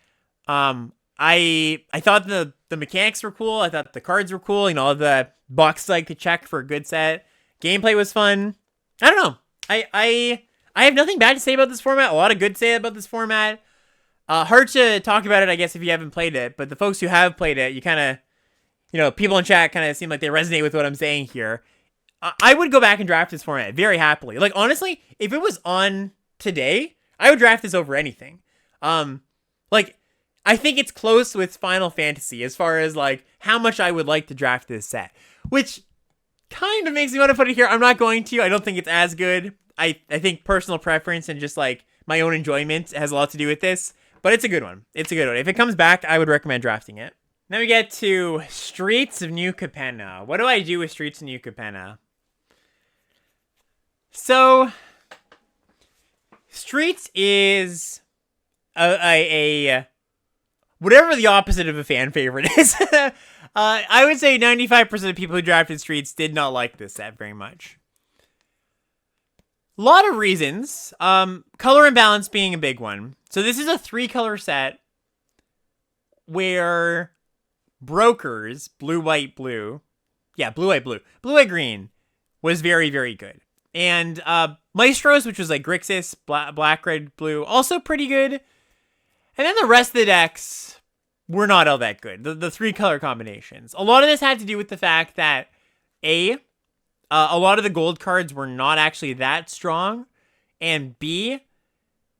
Speaker 1: I thought the mechanics were cool. I thought the cards were cool. All the box like to check for a good set. Gameplay was fun. I don't know. I have nothing bad to say about this format. A lot of good to say about this format. Hard to talk about it, I guess, if you haven't played it. But the folks who have played it, you kind of, people in chat kind of seem like they resonate with what I'm saying here. I would go back and draft this format very happily. Like, honestly, if it was on today, I would draft this over anything. I think it's close with Final Fantasy as far as, like, how much I would like to draft this set. Which kind of makes me want to put it here. I'm not going to. I don't think it's as good. I think personal preference and just, like, my own enjoyment has a lot to do with this. But it's a good one. It's a good one. If it comes back, I would recommend drafting it. Now we get to Streets of New Capenna. What do I do with Streets of New Capenna? So, Streets is a whatever the opposite of a fan favorite is. I would say 95% of people who drafted Streets did not like this set very much. A lot of reasons. Color imbalance being a big one. So this is a 3-color set where Brokers, blue, white, blue. Yeah, blue, white, blue. Blue, white, green was very, very good. And Maestros, which was like Grixis, black, red, blue, also pretty good. And then the rest of the decks were not all that good. The 3-color combinations. A lot of this had to do with the fact that, a lot of the gold cards were not actually that strong. And B,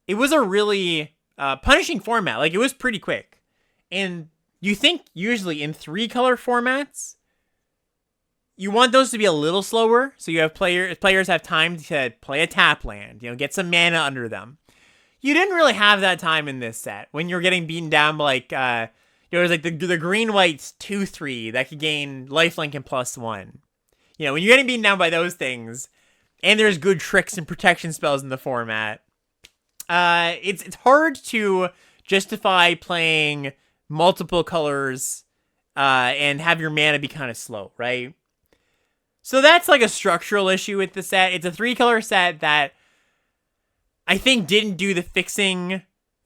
Speaker 1: it was a really punishing format. Like, it was pretty quick. And you think usually in 3-color formats, you want those to be a little slower, so you have players have time to play a tap land, get some mana under them. You didn't really have that time in this set when you're getting beaten down by there was like the green-white 2/3 that could gain lifelink and +1. When you're getting beaten down by those things, and there's good tricks and protection spells in the format, it's hard to justify playing multiple colors and have your mana be kind of slow, right? So that's like a structural issue with the set. It's a 3-color set that I think didn't do the fixing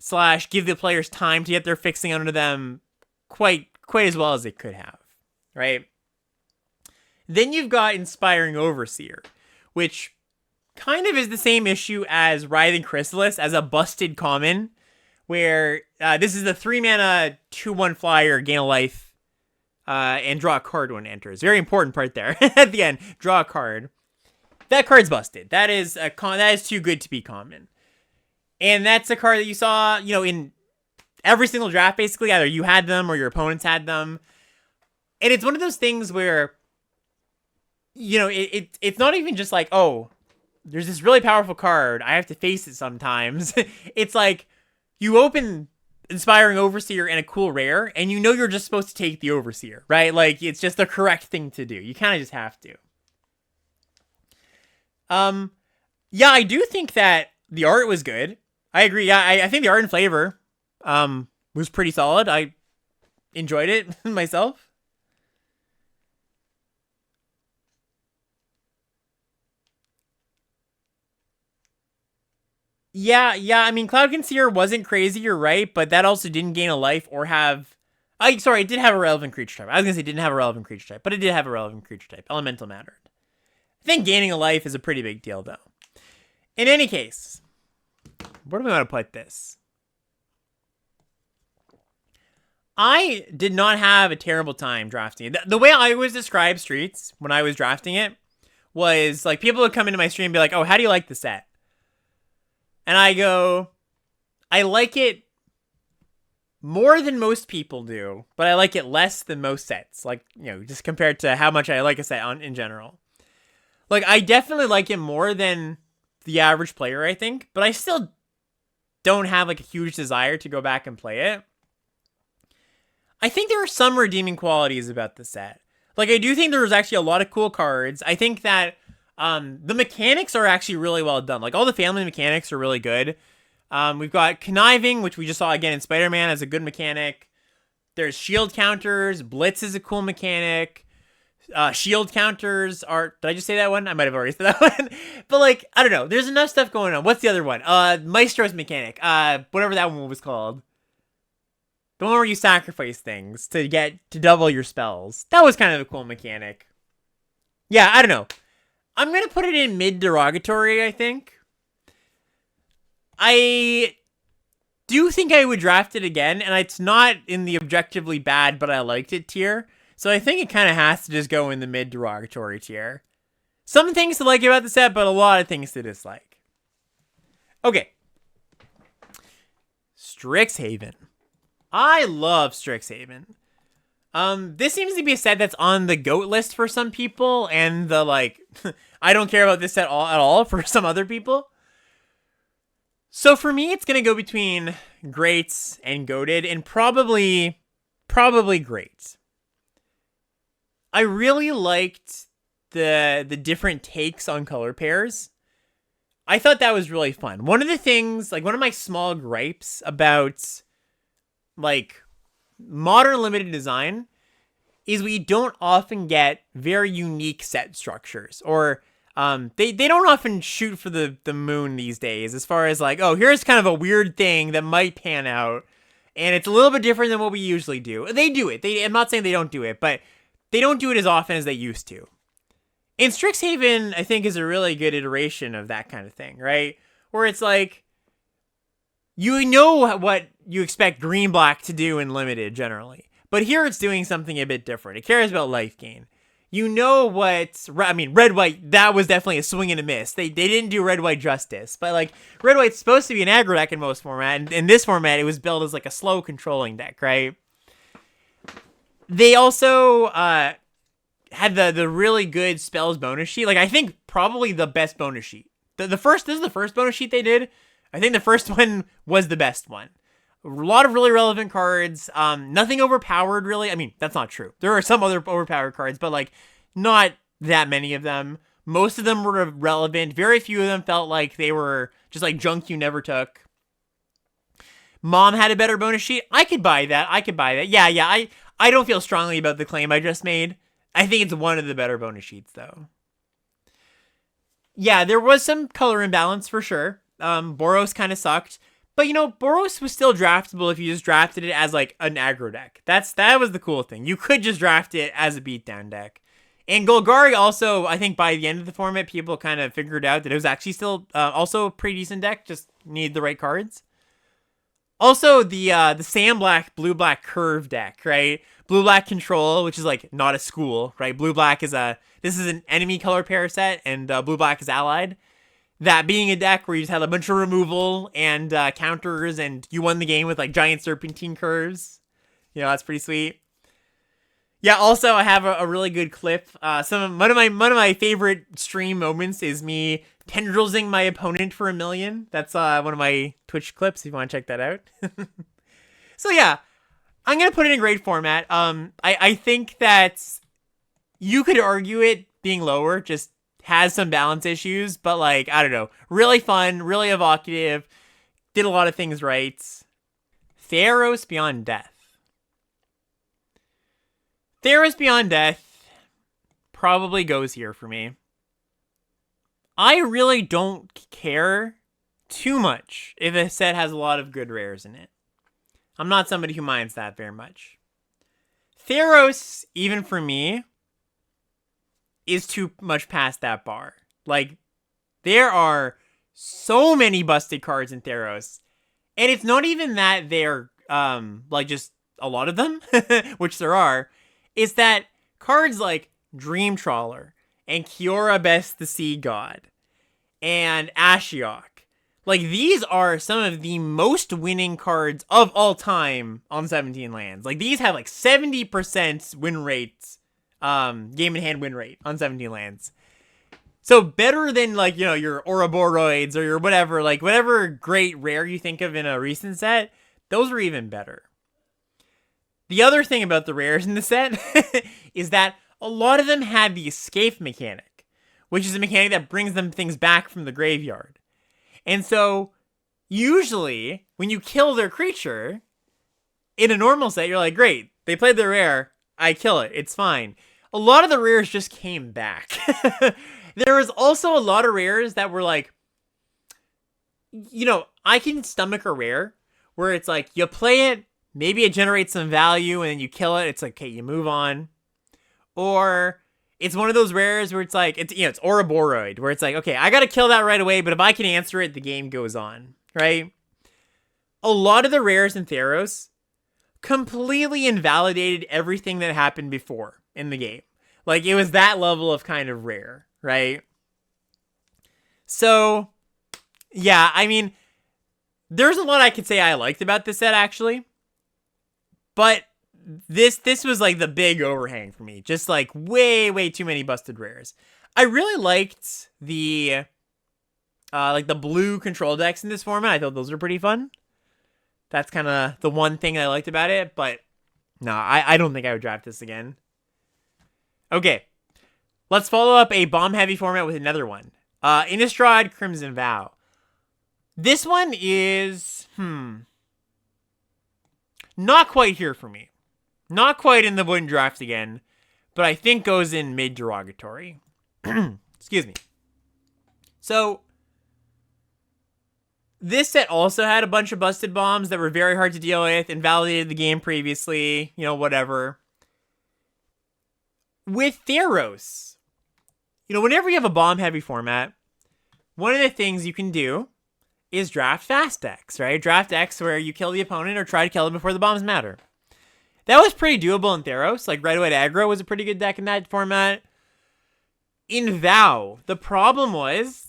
Speaker 1: / give the players time to get their fixing under them quite as well as they could have, right? Then you've got Inspiring Overseer, which kind of is the same issue as Writhing Chrysalis as a busted common, where this is the 3-mana 2/1 flyer, gain a life, and draw a card when it enters. Very important part there. At the end, draw a card. That card's busted. That is that is too good to be common. And that's a card that you saw, in every single draft, basically. Either you had them or your opponents had them. And it's one of those things where, it's not even just like, oh, there's this really powerful card, I have to face it sometimes. It's like, you open Inspiring Overseer and a cool rare, and you're just supposed to take the Overseer, right? Like, it's just the correct thing to do. You kind of just have to. Yeah, I do think that the art was good. I agree. Yeah, I think the art and flavor was pretty solid. I enjoyed it myself. Yeah, I mean, Cloud Concealer wasn't crazy, you're right, but that also didn't gain a life or have... it did have a relevant creature type. I was going to say it didn't have a relevant creature type, but it did have a relevant creature type. Elemental mattered. I think gaining a life is a pretty big deal, though. In any case, where do we want to put this? I did not have a terrible time drafting it. The way I always describe Streets when I was drafting it was like people would come into my stream and be like, oh, how do you like the set? And I go, I like it more than most people do, but I like it less than most sets. Like, you know, just compared to how much I like a set in general. Like, I definitely like it more than the average player, I think, but I still don't have like a huge desire to go back and play it. I think there are some redeeming qualities about the set. Like, I do think there's actually a lot of cool cards. I think that the mechanics are actually really well done. Like, all the family mechanics are really good. We've got Conniving, which we just saw again in Spider-Man as a good mechanic. There's shield counters. Blitz is a cool mechanic. Shield counters are... Did I just say that one? I might have already said that one. But, like, I don't know. There's enough stuff going on. What's the other one? Maestro's mechanic. Whatever that one was called. The one where you sacrifice things to double your spells. That was kind of a cool mechanic. Yeah, I don't know. I'm going to put it in mid-derogatory, I think. I do think I would draft it again, and it's not in the objectively bad, but I liked it tier. So I think it kind of has to just go in the mid-derogatory tier. Some things to like about the set, but a lot of things to dislike. Okay. Strixhaven. I love Strixhaven. This seems to be a set that's on the GOAT list for some people, and the, like, I don't care about this set at all for some other people. So for me, it's going to go between greats and goated, and probably great. I really liked the different takes on color pairs. I thought that was really fun. One of the things, like one of my small gripes about like modern limited design is we don't often get very unique set structures, or they don't often shoot for the moon these days as far as like, oh, here's kind of a weird thing that might pan out, and it's a little bit different than what we usually do. They do it. I'm not saying they don't do it, but they don't do it as often as they used to. And Strixhaven, I think, is a really good iteration of that kind of thing, right? Where it's like, you know what you expect green-black to do in Limited, generally. But here it's doing something a bit different. It cares about life gain. You know what... I mean, red-white, that was definitely a swing and a miss. They didn't do red-white justice. But, like, red-white's supposed to be an aggro deck in most format. And in this format, it was built as, like, a slow controlling deck, right? They also had the really good spells bonus sheet. Like, I think probably the best bonus sheet. This is the first bonus sheet they did. I think the first one was the best one. A lot of really relevant cards. Nothing overpowered, really. I mean, that's not true. There are some other overpowered cards, but, like, not that many of them. Most of them were relevant. Very few of them felt like they were just, like, junk you never took. Mom had a better bonus sheet. I could buy that. Yeah. I don't feel strongly about the claim I just made. I think it's one of the better bonus sheets, though. Yeah, there was some color imbalance for sure. Boros kind of sucked. But, you know, Boros was still draftable if you just drafted it as, like, an aggro deck. That was the cool thing. You could just draft it as a beatdown deck. And Golgari also, I think by the end of the format, people kind of figured out that it was actually still also a pretty decent deck. Just need the right cards. Also, the sand-black, blue-black curve deck, right? Blue-black control, which is, like, not a school, right? Blue-black is this is an enemy color pair set, and blue-black is allied. That being a deck where you just had a bunch of removal and counters, and you won the game with, like, giant serpentine curves. You know, that's pretty sweet. Yeah, also, I have a really good clip. One of my favorite stream moments is me tendrilsing my opponent for 1 million. That's one of my Twitch clips, if you want to check that out. So yeah, I'm going to put it in great format. I think that you could argue it being lower just has some balance issues, but, like, I don't know. Really fun, really evocative, did a lot of things right. Theros Beyond Death. Theros Beyond Death probably goes here for me. I really don't care too much if a set has a lot of good rares in it. I'm not somebody who minds that very much. Theros, even for me, is too much past that bar. Like, there are so many busted cards in Theros. And it's not even that they're, like, just a lot of them, which there are. It's that cards like Dream Trawler and Kiora Best the Sea God and Ashiok, like, these are some of the most winning cards of all time on 17 lands. Like, these have, like, 70% win rates, game in hand win rate on 17 lands. So better than, like, you know, your Ouroboros or your whatever, like, whatever great rare you think of in a recent set, those are even better. The other thing about the rares in the set is that a lot of them had the escape mechanic, which is a mechanic that brings them things back from the graveyard. And so, usually, when you kill their creature, in a normal set, you're like, great, they played their rare, I kill it, it's fine. A lot of the rares just came back. There was also a lot of rares that were like, you know, I can stomach a rare where it's like, you play it, maybe it generates some value, and then you kill it, it's like, okay, you move on. Or it's one of those rares where it's like, it's, you know, it's Ouroboros, where it's like, okay, I gotta kill that right away, but if I can answer it, the game goes on, right? A lot of the rares in Theros completely invalidated everything that happened before in the game. Like, it was that level of kind of rare, right? So, yeah, I mean, there's a lot I could say I liked about this set, actually. But this was like the big overhang for me. Just like way too many busted rares. I really liked the like the blue control decks in this format. I thought those were pretty fun. That's kind of the one thing I liked about it. But no, I don't think I would draft this again. Okay, let's follow up a bomb heavy format with another one. Innistrad Crimson Vow. This one is not quite here for me. Not quite in the wooden draft again, but I think goes in mid-derogatory. Excuse me. So, this set also had a bunch of busted bombs that were very hard to deal with, invalidated the game previously, you know, whatever. With Theros, you know, whenever you have a bomb-heavy format, one of the things you can do is draft fast decks, right? Draft decks where you kill the opponent or try to kill them before the bombs matter. That was pretty doable in Theros. Like, Red White Aggro was a pretty good deck in that format. In Vow, the problem was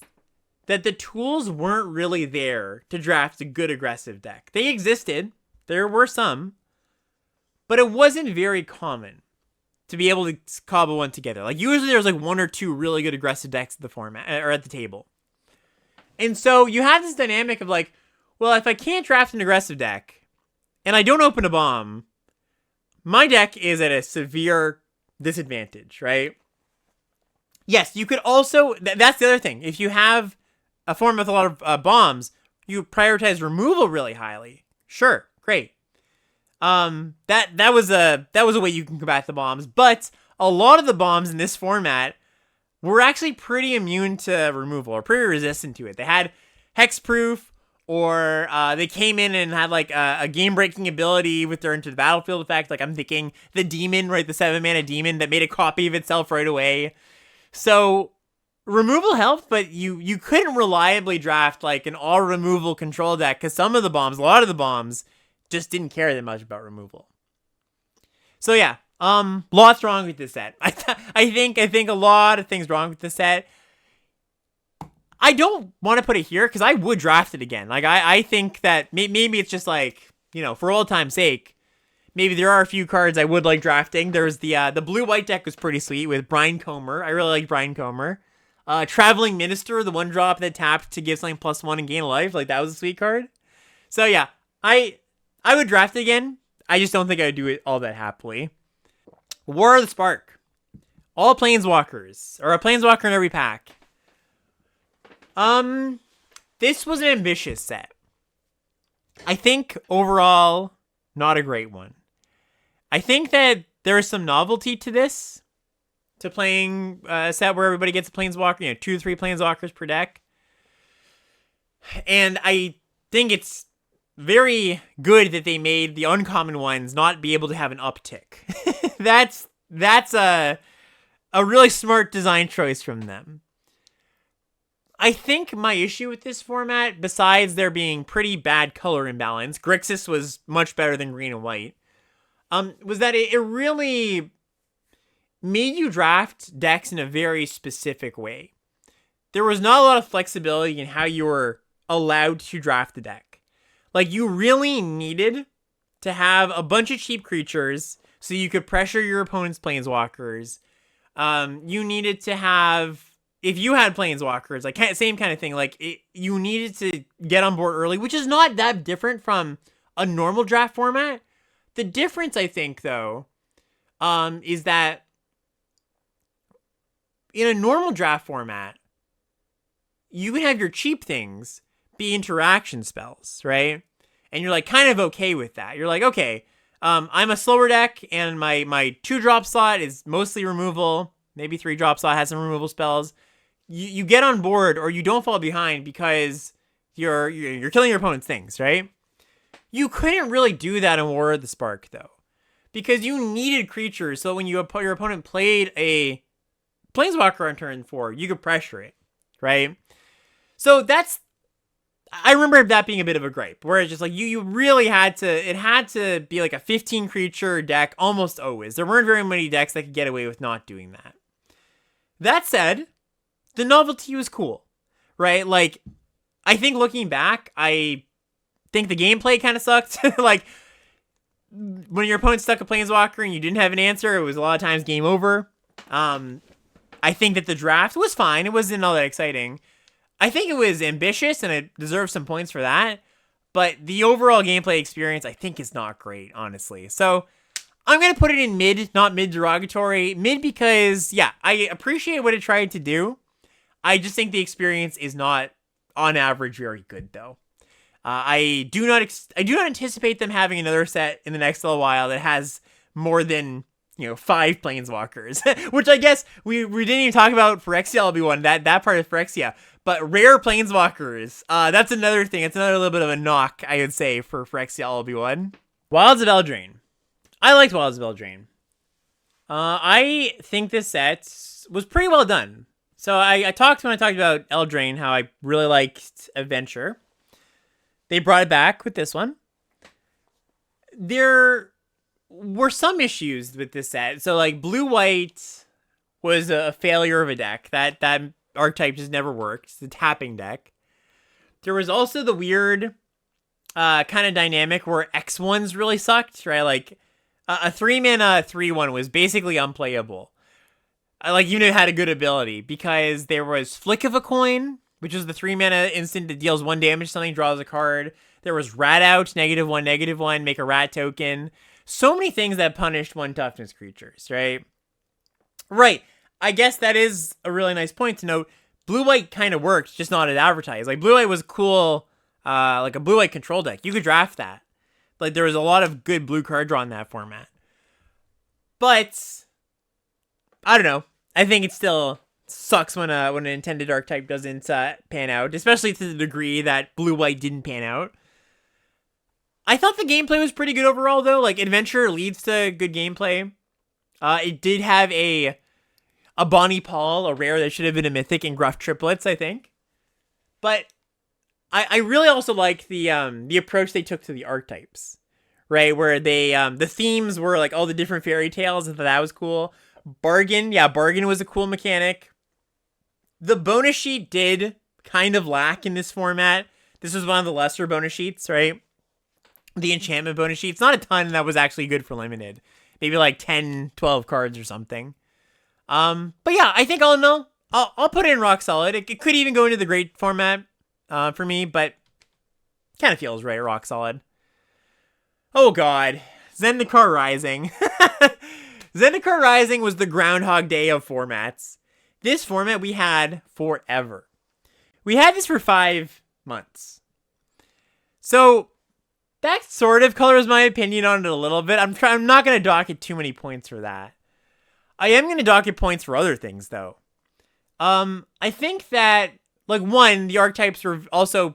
Speaker 1: that the tools weren't really there to draft a good aggressive deck. They existed. There were some. But it wasn't very common to be able to cobble one together. Like, usually there's like one or two really good aggressive decks at the format, or at the table. And so you have this dynamic of like, well, if I can't draft an aggressive deck, and I don't open a bomb, my deck is at a severe disadvantage, right? Yes, you could also, that's the other thing. If you have a form with a lot of bombs, you prioritize removal really highly. Sure, great. That was a way you can combat the bombs, but a lot of the bombs in this format were actually pretty immune to removal, or pretty resistant to it. They had hexproof, or they came in and had like a game-breaking ability with their Into the Battlefield effect. Like, I'm thinking the demon, right? The 7-mana demon that made a copy of itself right away. So removal helped, but you couldn't reliably draft like an all-removal control deck, because some of the bombs, a lot of the bombs, just didn't care that much about removal. So yeah, lots wrong with this set. I think a lot of things wrong with this set. I don't want to put it here because I would draft it again. Like, I think that maybe it's just like, you know, for old time's sake, maybe there are a few cards I would like drafting. There's the blue-white deck was pretty sweet with Brine Comer. I really liked Brine Comer. Traveling Minister, the 1-drop that tapped to give something +1 and gain a life. Like, that was a sweet card. So yeah, I would draft it again. I just don't think I would do it all that happily. War of the Spark. All Planeswalkers, or a Planeswalker in every pack. This was an ambitious set. I think overall, not a great one. I think that there is some novelty to this, to playing a set where everybody gets a Planeswalker, you know, 2 to 3 Planeswalkers per deck. And I think it's very good that they made the uncommon ones not be able to have an uptick. That's a really smart design choice from them. I think my issue with this format, besides there being pretty bad color imbalance, Grixis was much better than green and white, was that it really made you draft decks in a very specific way. There was not a lot of flexibility in how you were allowed to draft the deck. Like, you really needed to have a bunch of cheap creatures so you could pressure your opponent's planeswalkers. You needed to have, if you had planeswalkers, like, same kind of thing. Like, you needed to get on board early, which is not that different from a normal draft format. The difference, I think, though, is that in a normal draft format, you can have your cheap things be interaction spells, right? And you're like kind of okay with that. You're like, okay, I'm a slower deck, and my 2-drop slot is mostly removal. Maybe 3-drop slot has some removal spells. You get on board, or you don't fall behind because you're killing your opponent's things, right? You couldn't really do that in War of the Spark, though, because you needed creatures. So when your opponent played a Planeswalker on turn 4, you could pressure it, right? So I remember that being a bit of a gripe, where it's just like you really it had to be like a 15 creature deck almost always. There weren't very many decks that could get away with not doing that. That said, the novelty was cool, right? Like, I think looking back, I think the gameplay kind of sucked. Like, when your opponent stuck a Planeswalker and you didn't have an answer, it was a lot of times game over. I think that the draft was fine. It wasn't all that exciting. I think it was ambitious, and it deserves some points for that. But the overall gameplay experience, I think, is not great, honestly. So I'm going to put it in mid, not mid-derogatory. Mid because, yeah, I appreciate what it tried to do. I just think the experience is not, on average, very good, though. I do not anticipate them having another set in the next little while that has more than 5 planeswalkers, which I guess we didn't even talk about Phyrexia LB1, that part of Phyrexia, but rare planeswalkers, that's another thing. It's another little bit of a knock, I would say, for Phyrexia LB1. Wilds of Eldraine. I liked Wilds of Eldraine. I think this set was pretty well done. So I talked when I talked about Eldraine, how I really liked Adventure. They brought it back with this one. There were some issues with this set. So, like, blue-white was a failure of a deck. That archetype just never worked. It's a tapping deck. There was also the weird kind of dynamic where X1s really sucked, right? Like, a 3-mana 3-1 was basically unplayable. Like, had a good ability, because there was Flick of a Coin, which is the 3-mana instant that deals 1 damage to something, draws a card. There was Rat Out, -1/-1, make a rat token. So many things that punished 1 toughness creatures, right? Right. I guess that is a really nice point to note. Blue-white kind of worked, just not as advertised. Like, blue-white was cool, like a blue-white control deck. You could draft that. Like, there was a lot of good blue card draw in that format. But I don't know. I think it still sucks when an intended archetype doesn't pan out, especially to the degree that blue-white didn't pan out. I thought the gameplay was pretty good overall, though. Like, Adventure leads to good gameplay. It did have a Bonnie Paul, a rare that should have been a mythic, in Gruff Triplets, I think. But I really also liked the approach they took to the archetypes, right? Where they the themes were like all the different fairy tales. I thought that was cool. Bargain was a cool mechanic. The bonus sheet did kind of lack in this format. This was one of the lesser bonus sheets, right? The enchantment bonus sheets, not a ton that was actually good for limited. Maybe like 10, 12 cards or something. But yeah, I think all in all, I'll put it in rock solid. It could even go into the great format for me, but kind of feels right, rock solid. Oh god, Zendikar Rising. Zendikar Rising was the Groundhog Day of formats. This format we had forever. We had this for 5 months. So that sort of colors my opinion on it a little bit. I'm not going to docket too many points for that. I am going to docket points for other things, though. I think that, like, one, the archetypes were also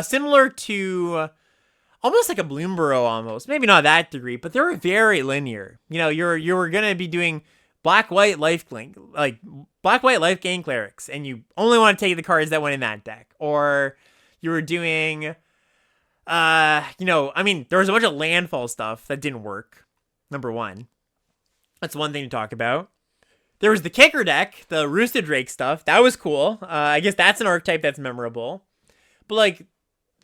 Speaker 1: similar to almost like a Bloomburrow almost. Maybe not that degree, but they were very linear. You were going to be doing black-white black-white life gain clerics, and you only want to take the cards that went in that deck. Or you were doing, I mean, there was a bunch of landfall stuff that didn't work, number one. That's one thing to talk about. There was the kicker deck, the Roosted Drake stuff. That was cool. I guess that's an archetype that's memorable. But, like,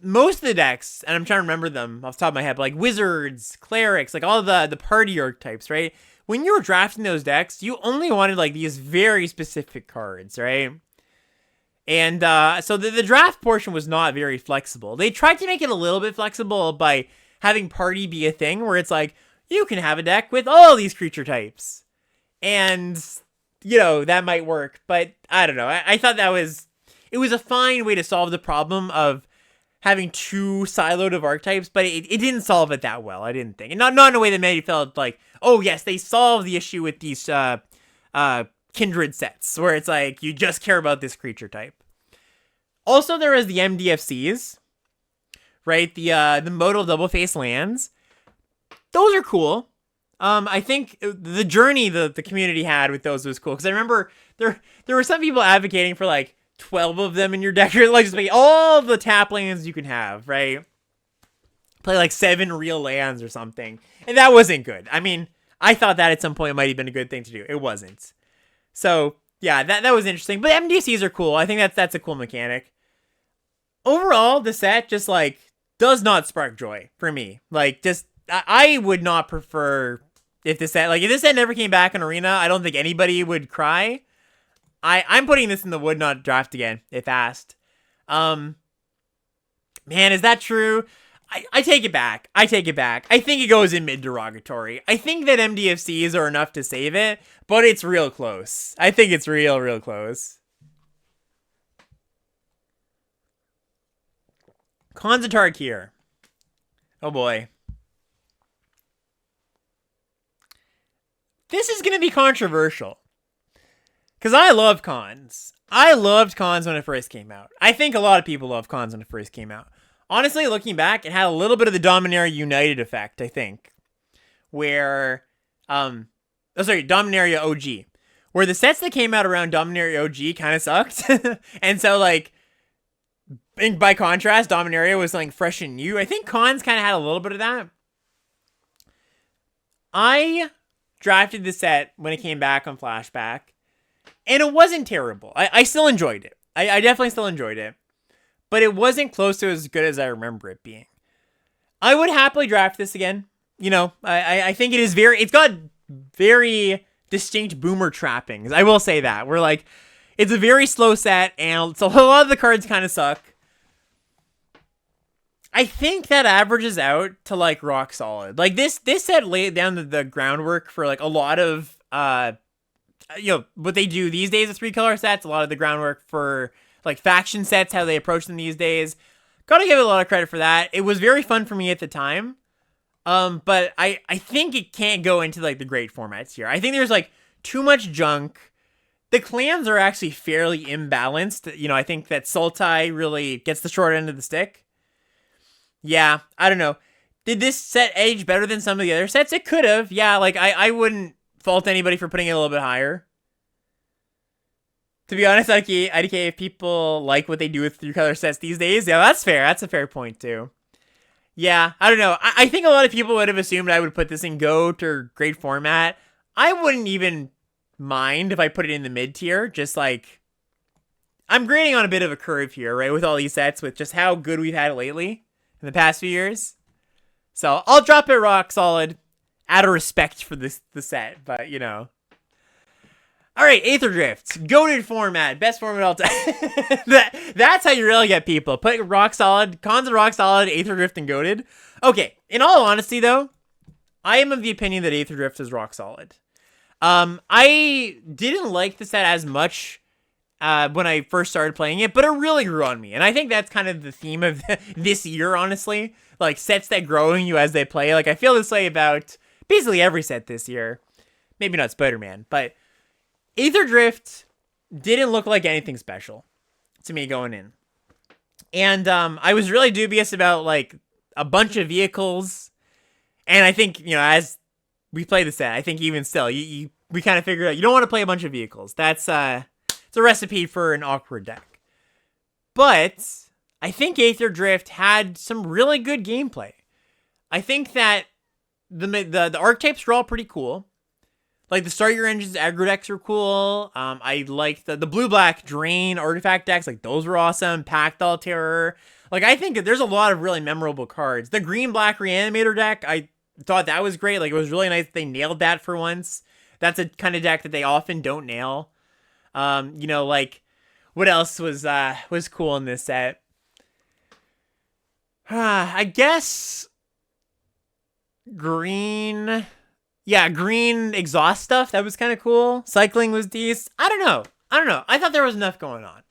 Speaker 1: most of the decks, and I'm trying to remember them off the top of my head, but, like, wizards, clerics, like, all the party archetypes, right? When you were drafting those decks, you only wanted, like, these very specific cards, right? And so the draft portion was not very flexible. They tried to make it a little bit flexible by having party be a thing, where it's like, you can have a deck with all these creature types. And, that might work. But, I don't know. I thought it was a fine way to solve the problem of having too siloed of archetypes, but it didn't solve it that well, I didn't think. And not in a way that made it felt like, oh yes, they solved the issue with these kindred sets, where it's like, you just care about this creature type. Also, there was the MDFCs, right? The modal double-face lands. Those are cool. I think the journey the community had with those was cool, because I remember there were some people advocating for, like, 12 of them in your deck, or like just like all the tap lands you can have, right? Play like 7 real lands or something. And that wasn't good. I mean, I thought that at some point might have been a good thing to do. It wasn't. So, yeah, that was interesting. But MDCs are cool. I think that's a cool mechanic. Overall, the set just, like, does not spark joy for me. Like, just, I would not prefer if this set never came back in Arena, I don't think anybody would cry. I'm putting this in the would not draft again, if asked. Man, is that true? I take it back. I think it goes in mid-derogatory. I think that MDFCs are enough to save it, but it's real close. I think it's real close. Khans of Tarkir. Oh boy. This is going to be controversial. Because I love Khans. I loved Khans when it first came out. I think a lot of people loved Khans when it first came out. Honestly, looking back, it had a little bit of the Dominaria United effect, I think. Where, Dominaria OG. Where the sets that came out around Dominaria OG kind of sucked. And so, like, by contrast, Dominaria was, like, fresh and new. I think Khans kind of had a little bit of that. I drafted the set when it came back on Flashback. And it wasn't terrible. I still enjoyed it. I definitely still enjoyed it. But it wasn't close to as good as I remember it being. I would happily draft this again. I think it's got very distinct boomer trappings. I will say that. We're like, it's a very slow set, and so a lot of the cards kind of suck. I think that averages out to, like, rock solid. Like, this set laid down the groundwork for, like, a lot of, what they do these days with 3-color sets, a lot of the groundwork for, like, faction sets, how they approach them these days. Gotta give it a lot of credit for that. It was very fun for me at the time. But I think it can't go into, like, the great formats here. I think there's, like, too much junk. The clans are actually fairly imbalanced. I think that Sultai really gets the short end of the stick. Yeah, I don't know. Did this set age better than some of the other sets? It could have. Yeah, like, I wouldn't fault anybody for putting it a little bit higher. To be honest, IDK, if people like what they do with 3-color sets these days, yeah, that's fair. That's a fair point, too. Yeah, I don't know. I think a lot of people would have assumed I would put this in GOAT or great format. I wouldn't even mind if I put it in the mid-tier. Just, like, I'm grading on a bit of a curve here, right, with all these sets, with just how good we've had it lately in the past few years. So I'll drop it rock solid out of respect for the set, but, All right, Aether Drift, goated format, best format all time. That's how you really get people. Put rock solid, Khans of rock solid, Aether Drift, and goated. Okay, in all honesty, though, I am of the opinion that Aether Drift is rock solid. I didn't like the set as much when I first started playing it, but it really grew on me. And I think that's kind of the theme of this year, honestly. Like, sets that grow on you as they play. Like, I feel this way about basically every set this year. Maybe not Spider-Man, but Aether Drift didn't look like anything special to me going in. And I was really dubious about, like, a bunch of vehicles. And I think, as we play the set, I think even still, you we kind of figured out you don't want to play a bunch of vehicles. That's it's a recipe for an awkward deck. But I think Aether Drift had some really good gameplay. I think that the archetypes were all pretty cool. Like the Start Your Engines aggro decks were cool. I liked the blue-black Drain artifact decks. Like those were awesome. Pactol Terror. Like I think that there's a lot of really memorable cards. The green-black Reanimator deck, I thought that was great. Like it was really nice they nailed that for once. That's a kind of deck that they often don't nail. You know, like what else was cool in this set? I guess green exhaust stuff. That was kind of cool. Cycling was decent. I don't know. I thought there was enough going on.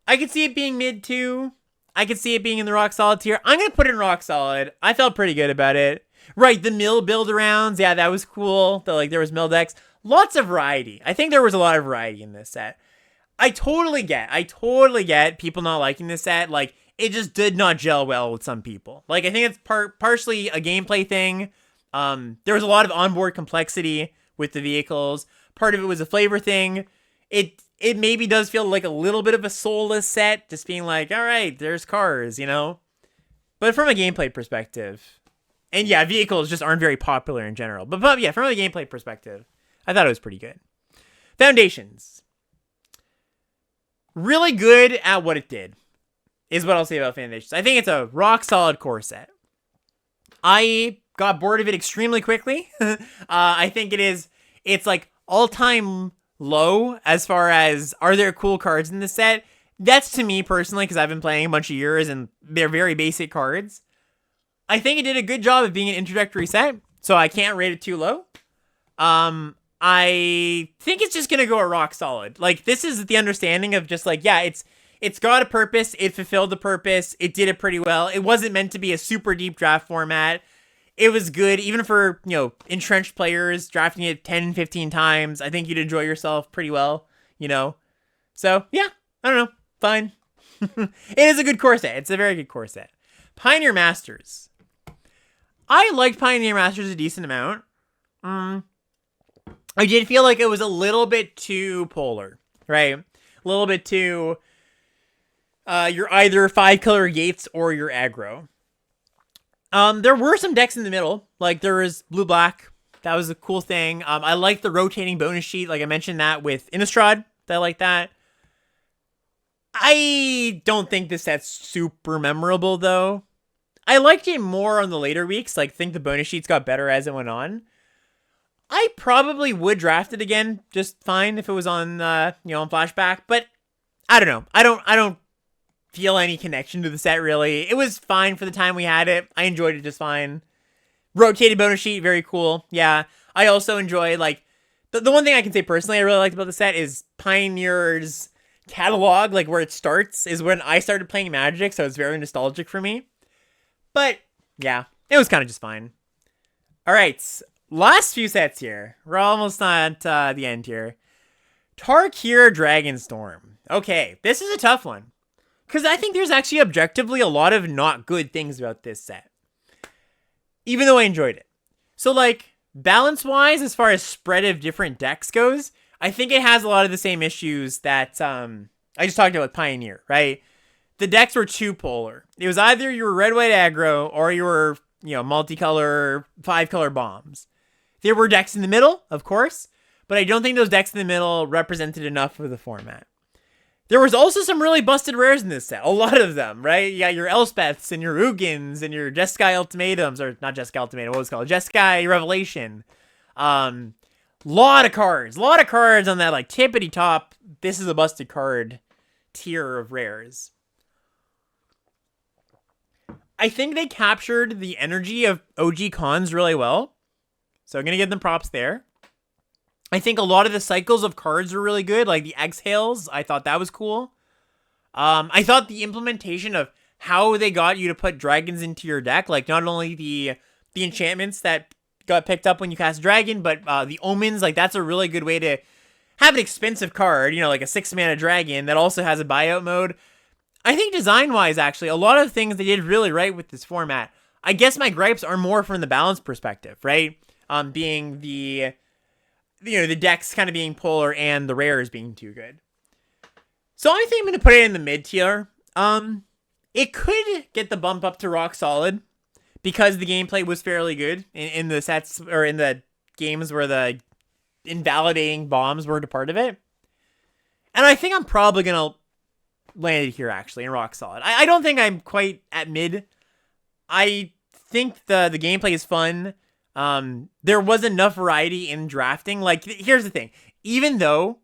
Speaker 1: I could see it being mid 2. I could see it being in the rock solid tier. I'm going to put it in rock solid. I felt pretty good about it. Right, the mill build arounds. Yeah, that was cool. There was mill decks. Lots of variety. I think there was a lot of variety in this set. I totally get people not liking this set. Like, it just did not gel well with some people. Like, I think it's partially a gameplay thing. There was a lot of onboard complexity with the vehicles. Part of it was a flavor thing. It maybe does feel like a little bit of a soulless set, just being like, all right, there's cars, you know? But from a gameplay perspective, and yeah, vehicles just aren't very popular in general. But yeah, from a gameplay perspective, I thought it was pretty good. Foundations. Really good at what it did, is what I'll say about Foundations. I think it's a rock-solid core set. I got bored of it extremely quickly. I think it's like all-time low as far as are there cool cards in this set. That's to me personally, because I've been playing a bunch of years and they're very basic cards. I think it did a good job of being an introductory set, so I can't rate it too low. I think it's just gonna go a rock solid. Like, this is the understanding of just like, yeah, it's got a purpose, it fulfilled the purpose, it did it pretty well. It wasn't meant to be a super deep draft format. It was good, even for, you know, entrenched players, drafting it 10, 15 times. I think you'd enjoy yourself pretty well, you know? So, yeah, I don't know. Fine. It is a good core set. It's a very good core set. Pioneer Masters. I liked Pioneer Masters a decent amount. I did feel like it was a little bit too polar, right? A little bit too, you're either 5-color Yates or you're aggro. There were some decks in the middle, like there was blue-black. That was a cool thing. I liked the rotating bonus sheet, like I mentioned that with Innistrad. I like that. I don't think this set's super memorable, though. I liked it more on the later weeks. Like, think the bonus sheets got better as it went on. I probably would draft it again, just fine if it was on, on flashback. But I don't know. I don't feel any connection to the set, really. It was fine for the time we had it. I enjoyed it just fine. Rotated bonus sheet, very cool. Yeah. I also enjoy, like, the one thing I can say personally I really liked about the set is Pioneer's catalog, like, where it starts, is when I started playing Magic, so it's very nostalgic for me. But, yeah, it was kind of just fine. All right, last few sets here. We're almost at the end here. Tarkir Dragonstorm. Okay, this is a tough one. Because I think there's actually objectively a lot of not good things about this set. Even though I enjoyed it. So, like, balance-wise, as far as spread of different decks goes, I think it has a lot of the same issues that I just talked about with Pioneer, right? The decks were too polar. It was either you were red-white aggro or you were, multicolor, 5-color bombs. There were decks in the middle, of course, but I don't think those decks in the middle represented enough of the format. There was also some really busted rares in this set. A lot of them, right? You got your Elspeths and your Ugins and your Jeskai Ultimatums, or not Jeskai Ultimatum, what was it called? Jeskai Revelation. Lot of cards on that, like, tippity top, this is a busted card tier of rares. I think they captured the energy of OG cons really well. So I'm going to give them props there. I think a lot of the cycles of cards were really good, like the Exhales. I thought that was cool. I thought the implementation of how they got you to put dragons into your deck, like not only the enchantments that got picked up when you cast dragon, but the omens, like that's a really good way to have an expensive card, like a 6-mana dragon that also has a buyout mode. I think design-wise, actually, a lot of things they did really right with this format. I guess my gripes are more from the balance perspective, right? Being the the decks kind of being polar and the rares being too good. So I think I'm going to put it in the mid tier. It could get the bump up to rock solid because the gameplay was fairly good in the sets or in the games where the invalidating bombs were a part of it. And I think I'm probably going to land it here, actually, in rock solid. I don't think I'm quite at mid. I think the gameplay is fun. There was enough variety in drafting. Like, here's the thing. Even though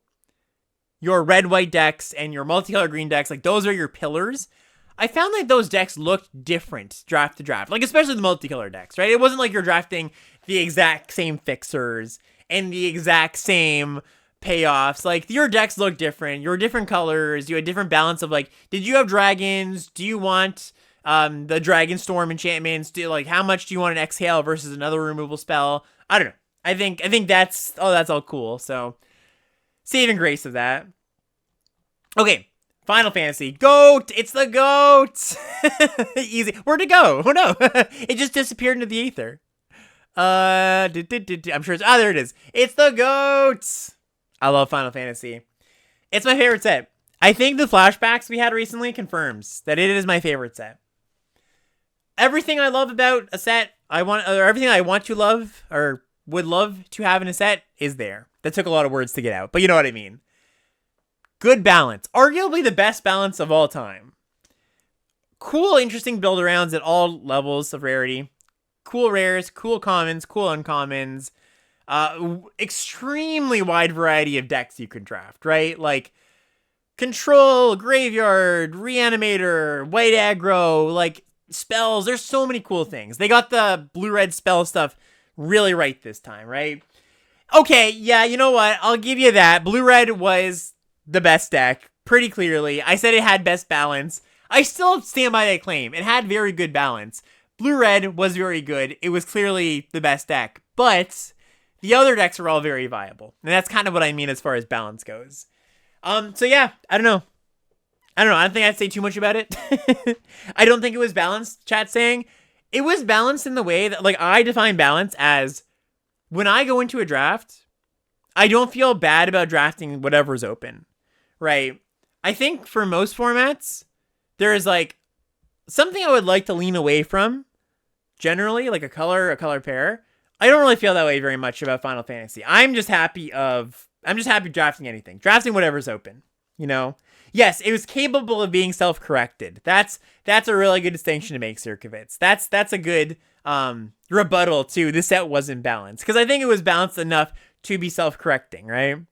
Speaker 1: your red-white decks and your multicolor green decks, like, those are your pillars, I found like those decks looked different draft to draft. Like, especially the multicolor decks, right? It wasn't like you're drafting the exact same fixers and the exact same payoffs. Like, your decks look different. You're different colors. You had different balance of, like, did you have dragons? Do you want the Dragon Storm enchantments? Like, how much do you want an Exhale versus another removal spell? I don't know. I think that's all cool. So, saving grace of that. Okay. Final Fantasy. GOAT! It's the GOAT! Easy. Where'd it go? Oh no. It just disappeared into the ether. I'm sure it's... Ah, there it is. It's the GOAT! I love Final Fantasy. It's my favorite set. I think the flashbacks we had recently confirms that it is my favorite set. Everything I love about a set, everything I want to love, or would love to have in a set, is there. That took a lot of words to get out, but you know what I mean. Good balance. Arguably the best balance of all time. Cool, interesting build-arounds at all levels of rarity. Cool rares, cool commons, cool uncommons. Extremely wide variety of decks you could draft, right? Like, Control, Graveyard, Reanimator, White Aggro, like, spells. There's so many cool things. They got the blue-red spell stuff really right this time, right? Okay, yeah, you know what? I'll give you that. Blue-red was the best deck, pretty clearly. I said it had best balance. I still stand by that claim. It had very good balance. Blue-red was very good. It was clearly the best deck, but the other decks are all very viable. And that's kind of what I mean as far as balance goes. So yeah, I don't know. I don't think I'd say too much about it. I don't think it was balanced, chat saying. It was balanced in the way that, like, I define balance as when I go into a draft, I don't feel bad about drafting whatever's open. Right. I think for most formats, there is like something I would like to lean away from. Generally, like a color pair. I don't really feel that way very much about Final Fantasy. I'm just happy drafting anything. Drafting whatever's open. You know? Yes, it was capable of being self-corrected. That's a really good distinction to make, Sirkovitz. That's a good rebuttal to this set wasn't balanced. Because I think it was balanced enough to be self-correcting, right? And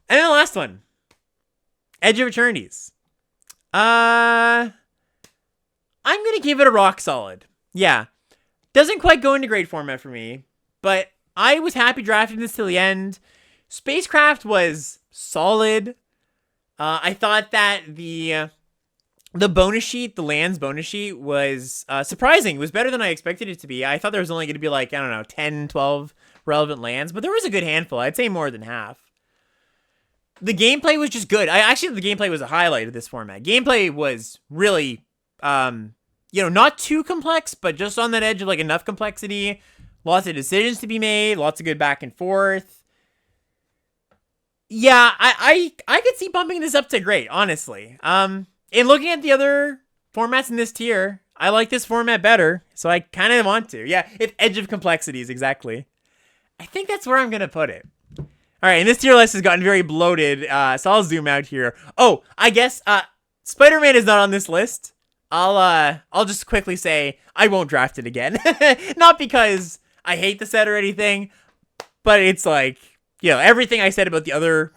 Speaker 1: then the last one. Edge of Eternities. I'm going to give it a rock solid. Yeah. Doesn't quite go into great format for me, but I was happy drafting this till the end. Spacecraft was solid. I thought that the bonus sheet, the lands bonus sheet, was surprising. It was better than I expected it to be. I thought there was only going to be like, I don't know, 10, 12 relevant lands, but there was a good handful. I'd say more than half. The gameplay was just good. The gameplay was a highlight of this format. Gameplay was really, not too complex, but just on that edge of like enough complexity. Lots of decisions to be made. Lots of good back and forth. Yeah, I could see bumping this up to great, honestly. And looking at the other formats in this tier, I like this format better, so I kind of want to. Yeah, it's edge of complexities, exactly. I think that's where I'm going to put it. All right, and this tier list has gotten very bloated, so I'll zoom out here. Oh, I guess Spider-Man is not on this list. I'll just quickly say I won't draft it again. Not because I hate the set or anything, but it's like, everything I said about the other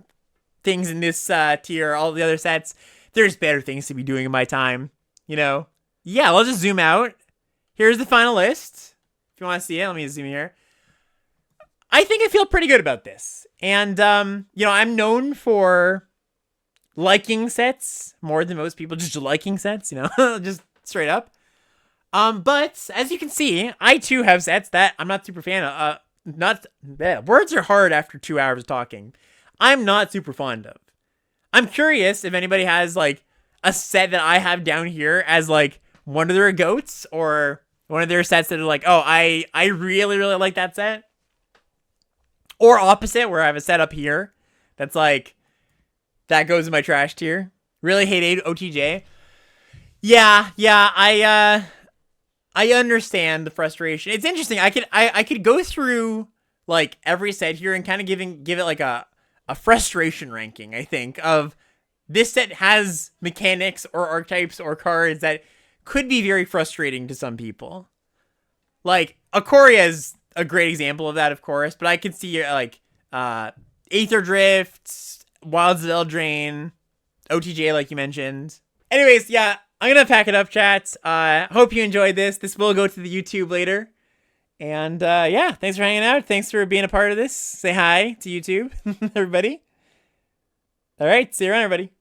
Speaker 1: things in this tier, all the other sets, there's better things to be doing in my time, Yeah, I'll just zoom out. Here's the final list. If you want to see it, let me zoom here. I think I feel pretty good about this. And, I'm known for liking sets more than most people, just liking sets, just straight up. But as you can see, I too have sets that I'm not super fan of. Words are hard after 2 hours of talking. I'm not super fond of. I'm curious if anybody has like a set that I have down here as like one of their goats or one of their sets that are like, oh, I really, really like that set. Or opposite, where I have a set up here that's like, that goes in my trash tier. Really hate OTJ. Yeah, I understand the frustration. It's interesting. I could go through like every set here and kind of give it like a frustration ranking, I think, of this set has mechanics or archetypes or cards that could be very frustrating to some people. Like, Ikoria is a great example of that, of course, but I could see, like, Aether Drift, Wilds of Eldraine, OTJ, like you mentioned. Anyways, yeah, I'm gonna pack it up, chat. Hope you enjoyed this. This will go to the YouTube later. And, yeah, thanks for hanging out. Thanks for being a part of this. Say hi to YouTube, everybody. All right, see you around, everybody.